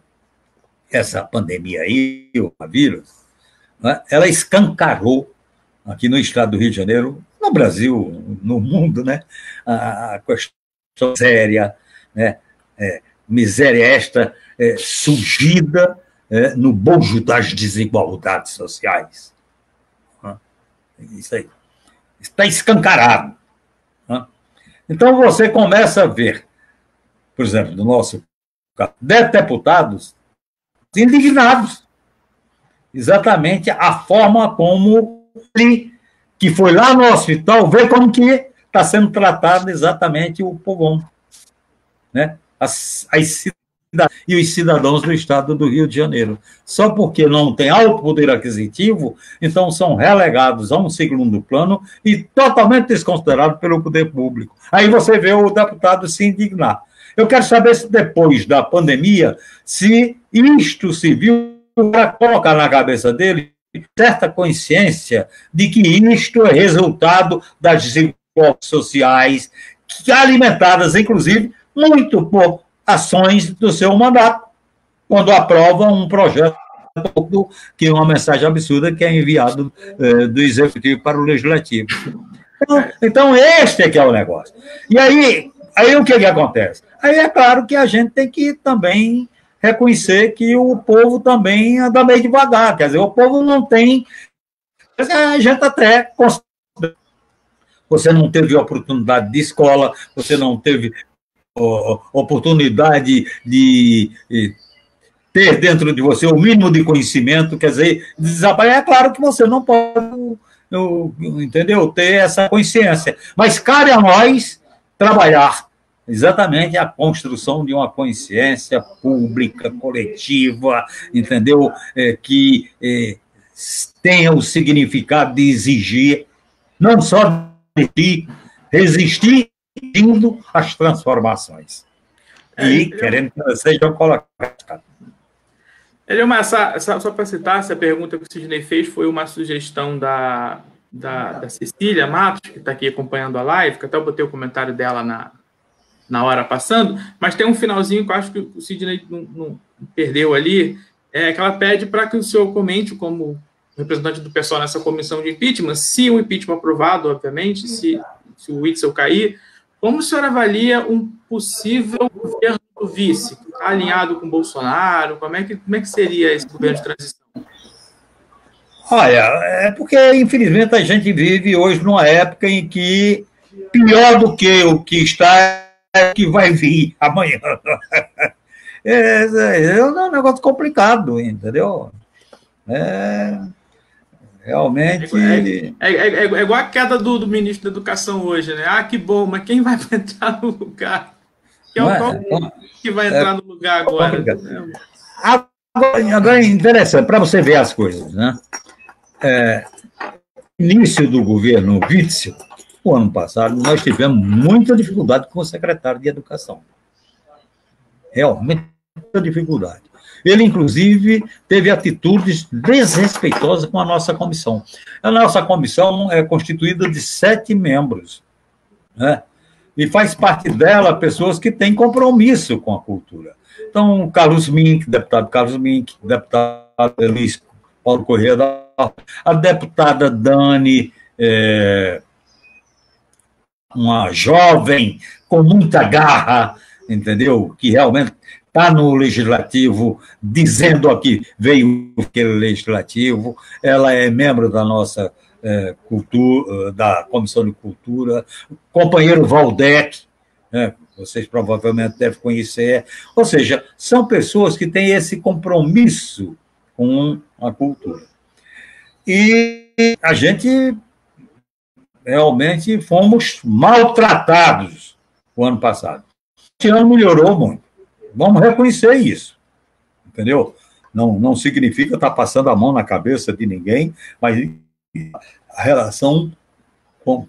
essa pandemia aí, o vírus, né, ela escancarou aqui no estado do Rio de Janeiro, no Brasil, no mundo, né, a questão séria, né, miséria esta surgida no bojo das desigualdades sociais. Isso aí. Está escancarado. Então, você começa a ver, por exemplo, no nosso caso, 10 deputados indignados. Exatamente a forma como ele, que foi lá no hospital, vê como que está sendo tratado exatamente o povão, né? As cidades e os cidadãos do estado do Rio de Janeiro. Só porque não tem alto poder aquisitivo, então são relegados a um segundo plano e totalmente desconsiderados pelo poder público. Aí você vê o deputado se indignar. Eu quero saber se depois da pandemia, se isto se viu para colocar na cabeça dele certa consciência de que isto é resultado das desigualdades sociais, alimentadas, inclusive, muito por ações do seu mandato, quando aprova um projeto que é uma mensagem absurda que é enviado do Executivo para o Legislativo. Então este é que é o negócio. E aí o que acontece? Aí é claro que a gente tem que também reconhecer que o povo também anda meio devagar, quer dizer, o povo não tem... A gente até... Você não teve oportunidade de escola, você não teve oportunidade de ter dentro de você o mínimo de conhecimento, quer dizer, é claro que você não pode, entendeu, ter essa consciência, mas cabe a nós trabalhar exatamente a construção de uma consciência pública, coletiva, entendeu, que tenha o significado de exigir, não só resistir pedindo as transformações e querendo que elas sejam colocadas. Eliomar, só para citar, essa pergunta que o Sidney fez foi uma sugestão da Cecília Matos, que está aqui acompanhando a live, que até eu botei o comentário dela na hora passando, mas tem um finalzinho que eu acho que o Sidney não perdeu ali, que ela pede para que o senhor comente, como representante do pessoal nessa comissão de impeachment, se o impeachment aprovado, obviamente, se o Witzel cair, como o senhor avalia um possível governo do vice, que está alinhado com o Bolsonaro? Como é que seria esse governo de transição? Olha, é porque, infelizmente, a gente vive hoje numa época em que pior do que o que está é o que vai vir amanhã. É um negócio complicado, entendeu? Realmente... É igual a queda do ministro da Educação hoje, né? Ah, que bom, mas quem vai entrar no lugar? Que vai entrar no lugar agora? Agora é interessante, para você ver as coisas, né? Início do governo Witzel, o ano passado, nós tivemos muita dificuldade com o secretário de Educação. Realmente, muita dificuldade. Ele, inclusive, teve atitudes desrespeitosas com a nossa comissão. A nossa comissão é constituída de 7 membros, né? E faz parte dela pessoas que têm compromisso com a cultura. Então, Carlos Mink, deputado Carlos Mink, deputado Luiz Paulo Corrêa, a deputada Dani, uma jovem com muita garra, entendeu? Que realmente está no Legislativo, dizendo aqui, veio aquele Legislativo, ela é membro da nossa cultura, da Comissão de Cultura, companheiro Valdec, né, vocês provavelmente devem conhecer, ou seja, são pessoas que têm esse compromisso com a cultura. E a gente realmente fomos maltratados o ano passado. Este ano melhorou muito. Vamos reconhecer isso, entendeu? Não significa estar passando a mão na cabeça de ninguém, mas a relação com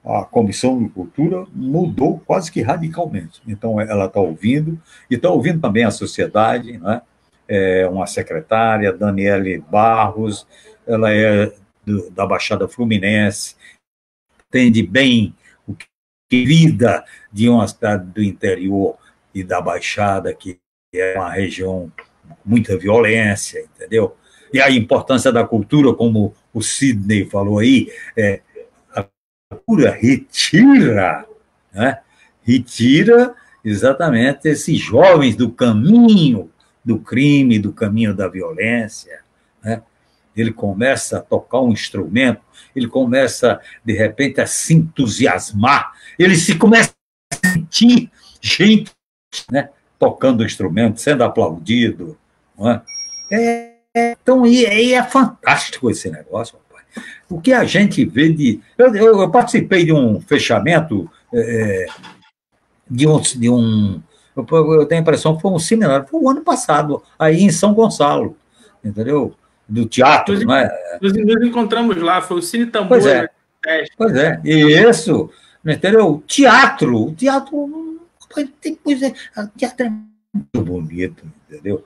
a Comissão de Cultura mudou quase que radicalmente. Então, ela está ouvindo, e está ouvindo também a sociedade, né? Uma secretária, Daniele Barros, ela é da Baixada Fluminense, entende bem o que vida de uma cidade do interior e da Baixada, que é uma região com muita violência, entendeu? E a importância da cultura, como o Sidney falou aí, a cultura retira, né? Retira exatamente esses jovens do caminho do crime, do caminho da violência, né? Ele começa a tocar um instrumento, ele começa, de repente, a se entusiasmar, ele começa a sentir gente, né, tocando o instrumento, sendo aplaudido, não é? Então, aí é fantástico esse negócio, rapaz. O que a gente vê de... Eu participei de um fechamento de um... Eu tenho a impressão que foi um seminário, foi o ano passado, aí em São Gonçalo, entendeu? Do teatro, não é? Nos encontramos lá, foi o Cine Tambor. Pois é, e isso, entendeu? O teatro tem coisa... O teatro é muito bonito, entendeu?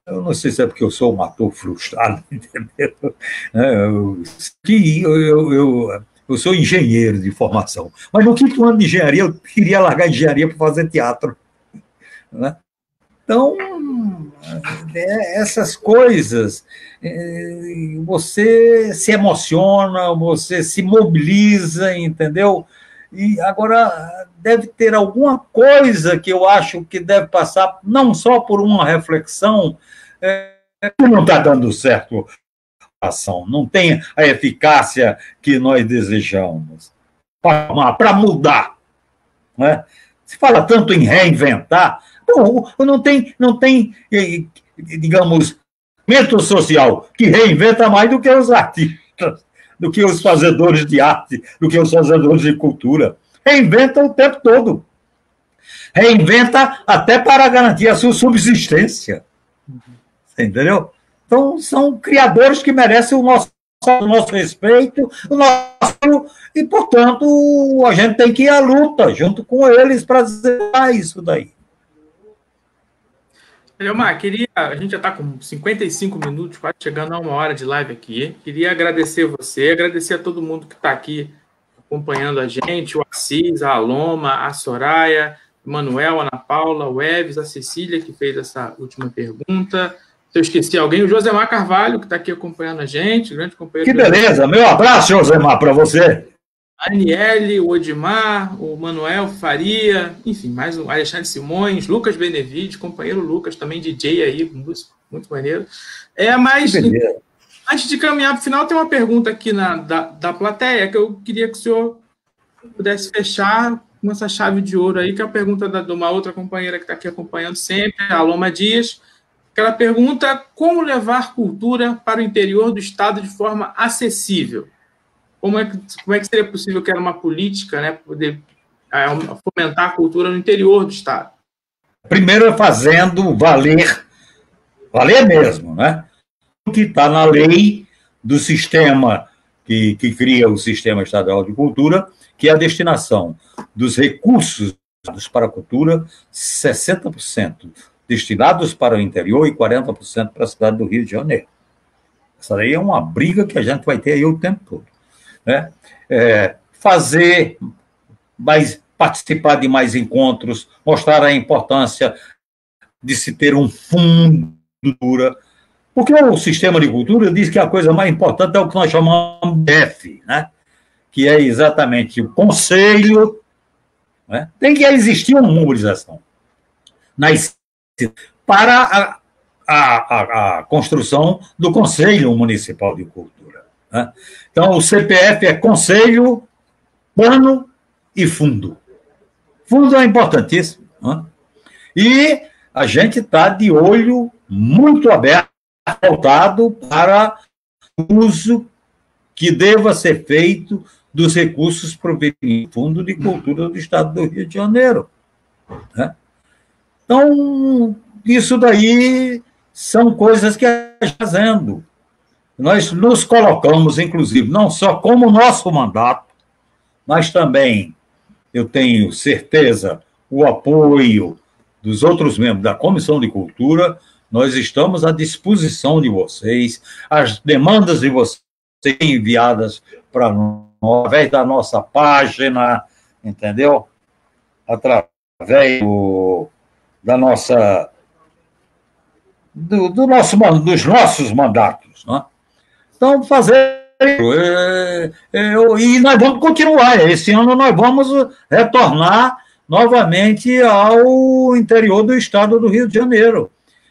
Eu não sei se é porque eu sou um ator frustrado, entendeu? Eu sou engenheiro de formação, mas no 5º ano de engenharia eu queria largar a engenharia para fazer teatro, né? Então, essas coisas, você se emociona, você se mobiliza, entendeu? E agora deve ter alguma coisa que eu acho que deve passar não só por uma reflexão, que não está dando certo a ação, não tem a eficácia que nós desejamos para mudar, né? Se fala tanto em reinventar, não tem, digamos, movimento social que reinventa mais do que os artistas, do que os fazedores de arte, do que os fazedores de cultura. Reinventa o tempo todo. Reinventa até para garantir a sua subsistência. Entendeu? Então, são criadores que merecem o nosso o nosso respeito, o nosso, e, portanto, a gente tem que ir à luta junto com eles para zerar isso daí. Eliomar, a gente já está com 55 minutos, quase chegando a 1 hora de live aqui. Queria agradecer você, agradecer a todo mundo que está aqui acompanhando a gente, o Assis, a Aloma, a Soraya, o Manuel, a Ana Paula, o Eves, a Cecília, que fez essa última pergunta. Se eu esqueci alguém, o Josemar Carvalho, que está aqui acompanhando a gente, grande companheiro. Que beleza, meu abraço, Josemar, para você. A Aniele, o Odimar, o Manuel Faria, enfim, mais o Alexandre Simões, Lucas Benevides, companheiro Lucas, também DJ aí, músico, muito maneiro. Mas antes de caminhar para o final, tem uma pergunta aqui da plateia que eu queria que o senhor pudesse fechar com essa chave de ouro aí, que é a pergunta de uma outra companheira que está aqui acompanhando sempre, a Aloma Dias. Ela pergunta como levar cultura para o interior do Estado de forma acessível. Como é que seria possível criar uma política, né, para poder fomentar a cultura no interior do Estado? Primeiro é fazendo valer mesmo, né? O que está na lei do sistema que cria o Sistema Estadual de Cultura, que é a destinação dos recursos para a cultura, 60% destinados para o interior e 40% para a cidade do Rio de Janeiro. Essa daí é uma briga que a gente vai ter aí o tempo todo. Né? Participar de mais encontros, mostrar a importância de se ter um fundo de cultura, porque o sistema de cultura diz que a coisa mais importante é o que nós chamamos de F, né? Que é exatamente o conselho, né? Tem que existir uma mobilização para a construção do Conselho Municipal de Cultura. Né? Então, o CPF é Conselho, Plano e Fundo. Fundo é importantíssimo. Né? E a gente está de olho muito aberto, voltado para o uso que deva ser feito dos recursos provenientes do Fundo de Cultura do Estado do Rio de Janeiro. Né? Então, isso daí são coisas que a gente está fazendo. Nós nos colocamos, inclusive, não só como nosso mandato, mas também, eu tenho certeza, o apoio dos outros membros da Comissão de Cultura. Nós estamos à disposição de vocês, as demandas de vocês enviadas para nós, através da nossa página, entendeu? Através dos nossos mandatos. Né? Então, fazer. E nós vamos continuar. Esse ano nós vamos retornar novamente ao interior do estado do Rio de Janeiro.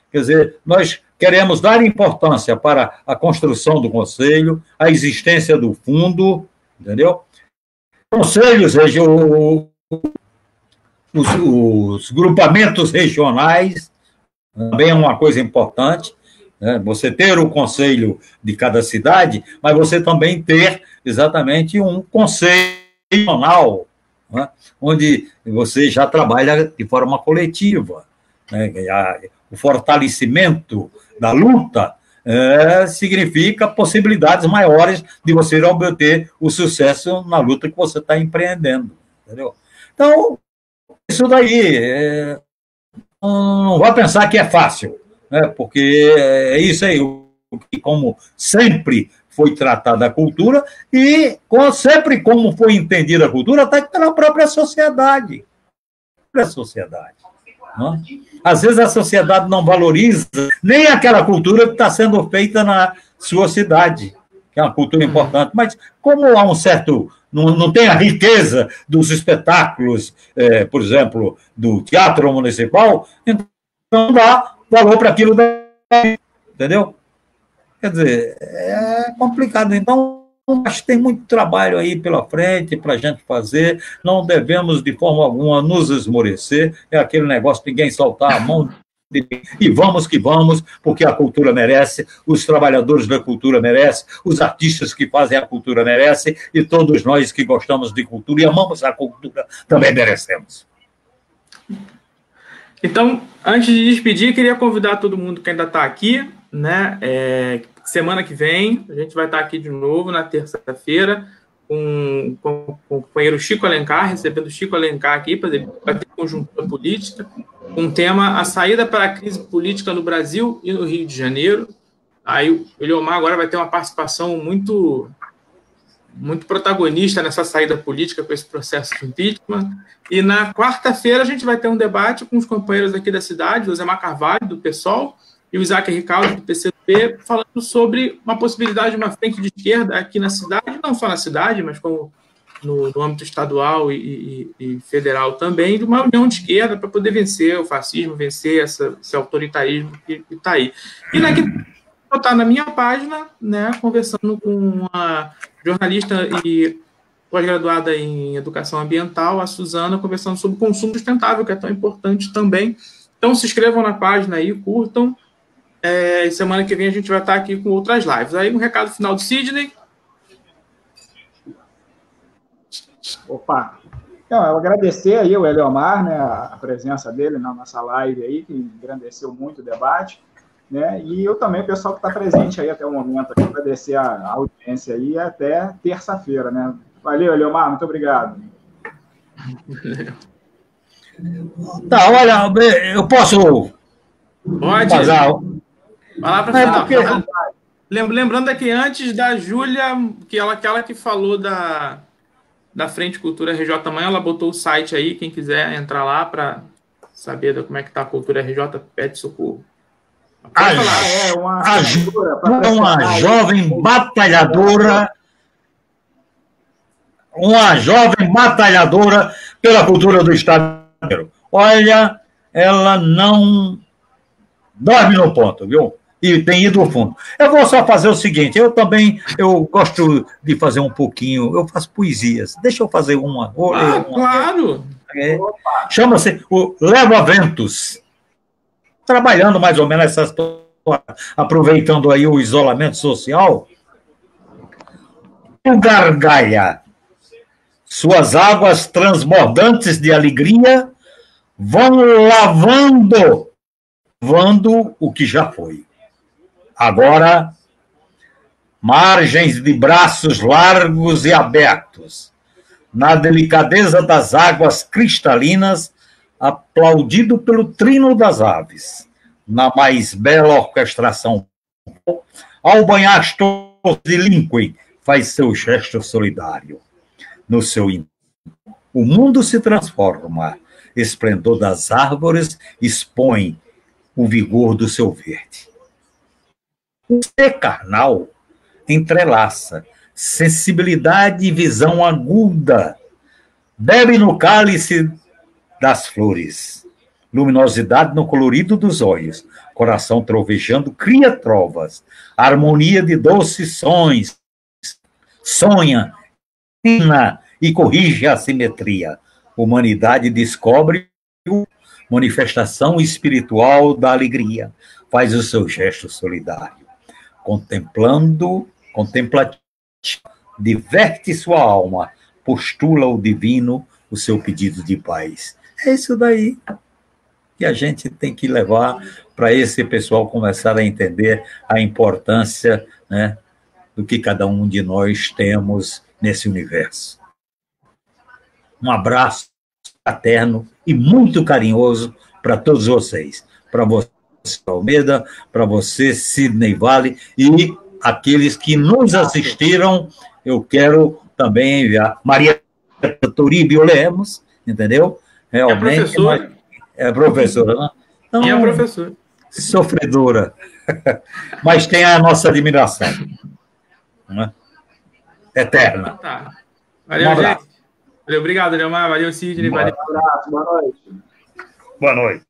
Quer dizer, nós queremos dar importância para a construção do conselho, a existência do fundo, entendeu? Conselhos, os grupamentos regionais, também é uma coisa importante, né? Você ter o conselho de cada cidade, mas você também ter exatamente um conselho regional, né? Onde você já trabalha de forma coletiva, né? O fortalecimento da luta significa possibilidades maiores de você obter o sucesso na luta que você está empreendendo, entendeu? Então, isso daí, não vai pensar que é fácil, né? Porque é isso aí, como sempre foi tratada a cultura e sempre como foi entendida a cultura, até pela própria sociedade. Né? Às vezes a sociedade não valoriza nem aquela cultura que está sendo feita na sua cidade, que é uma cultura importante, mas como há um certo... Não tem a riqueza dos espetáculos, por exemplo, do Teatro Municipal, então não dá valor para aquilo, entendeu? Quer dizer, é complicado. Então, acho que tem muito trabalho aí pela frente para a gente fazer, não devemos de forma alguma nos esmorecer, é aquele negócio de ninguém soltar a mão e vamos que vamos, porque a cultura merece, os trabalhadores da cultura merecem, os artistas que fazem a cultura merecem, e todos nós que gostamos de cultura e amamos a cultura também merecemos. Então, antes de despedir, queria convidar todo mundo que ainda está aqui né? Semana que vem, a gente vai estar aqui de novo, na terça-feira, com o companheiro Chico Alencar, recebendo o Chico Alencar aqui para debater conjuntura política, com o tema A Saída para a Crise Política no Brasil e no Rio de Janeiro. Aí o Eliomar agora vai ter uma participação muito protagonista nessa saída política com esse processo de impeachment. E na quarta-feira a gente vai ter um debate com os companheiros aqui da cidade, o Zemar Carvalho, do PSOL, e o Isaac Ricaldo, do PCdoB, falando sobre uma possibilidade de uma frente de esquerda aqui na cidade, não só na cidade, mas como no âmbito estadual e federal também, de uma união de esquerda para poder vencer o fascismo, vencer esse autoritarismo que está aí. E na quinta-feira eu estou na minha página, né, conversando com a jornalista e pós-graduada em educação ambiental, a Suzana, conversando sobre o consumo sustentável, que é tão importante também. Então, se inscrevam na página aí, curtam. Semana que vem a gente vai estar aqui com outras lives. Aí, um recado final do Sidney. Opa! Então, eu agradecer aí o Eliomar, né, a presença dele na nossa live aí, que engrandeceu muito o debate. Né? E eu também, o pessoal que está presente aí até o momento, aqui, agradecer a audiência aí até terça-feira, né? Valeu, Eliomar, muito obrigado. Tá, olha, eu posso... Pode. Vai lá para final. Lembrando aqui, antes da Júlia, aquela que falou da Frente Cultura RJ Tamanho, ela botou o site aí, quem quiser entrar lá para saber como é que está a Cultura RJ, pede socorro. Uma jovem batalhadora pela cultura do Estado. Olha, ela não dorme no ponto, viu? E tem ido ao fundo. Eu vou só fazer o seguinte, eu gosto de fazer um pouquinho, eu faço poesias. Deixa eu fazer uma. Claro! Chama-se o Leva Ventos. Trabalhando mais ou menos essas coisas, aproveitando aí o isolamento social. O gargalha, suas águas transbordantes de alegria vão lavando o que já foi. Agora, margens de braços largos e abertos, na delicadeza das águas cristalinas, aplaudido pelo trino das aves, na mais bela orquestração. Ao banhar as torres de Lincoln, faz seu gesto solidário. No seu o mundo se transforma, esplendor das árvores expõe o vigor do seu verde. O ser carnal entrelaça sensibilidade e visão aguda, bebe no cálice das flores, luminosidade no colorido dos olhos, coração trovejando cria trovas, harmonia de doces sons, sonha, ensina e corrige a simetria, humanidade descobre manifestação espiritual da alegria, faz o seu gesto solidário, contemplativo, diverte sua alma, postula o divino, o seu pedido de paz. É isso daí que a gente tem que levar para esse pessoal começar a entender a importância, né, do que cada um de nós temos nesse universo. Um abraço fraterno e muito carinhoso para todos vocês. Para você, Almeida, para você, Sidney Vale, e aqueles que nos assistiram, eu quero também enviar Maria Toribio Lemos, entendeu? Realmente, é professora, né? Então, é professora. Sofredora. Mas tem a nossa admiração. Né? Eterna. Tá. Valeu, gente. Valeu, obrigado, Leomar. Valeu, Sidney. Valeu. Um abraço, boa noite. Boa noite.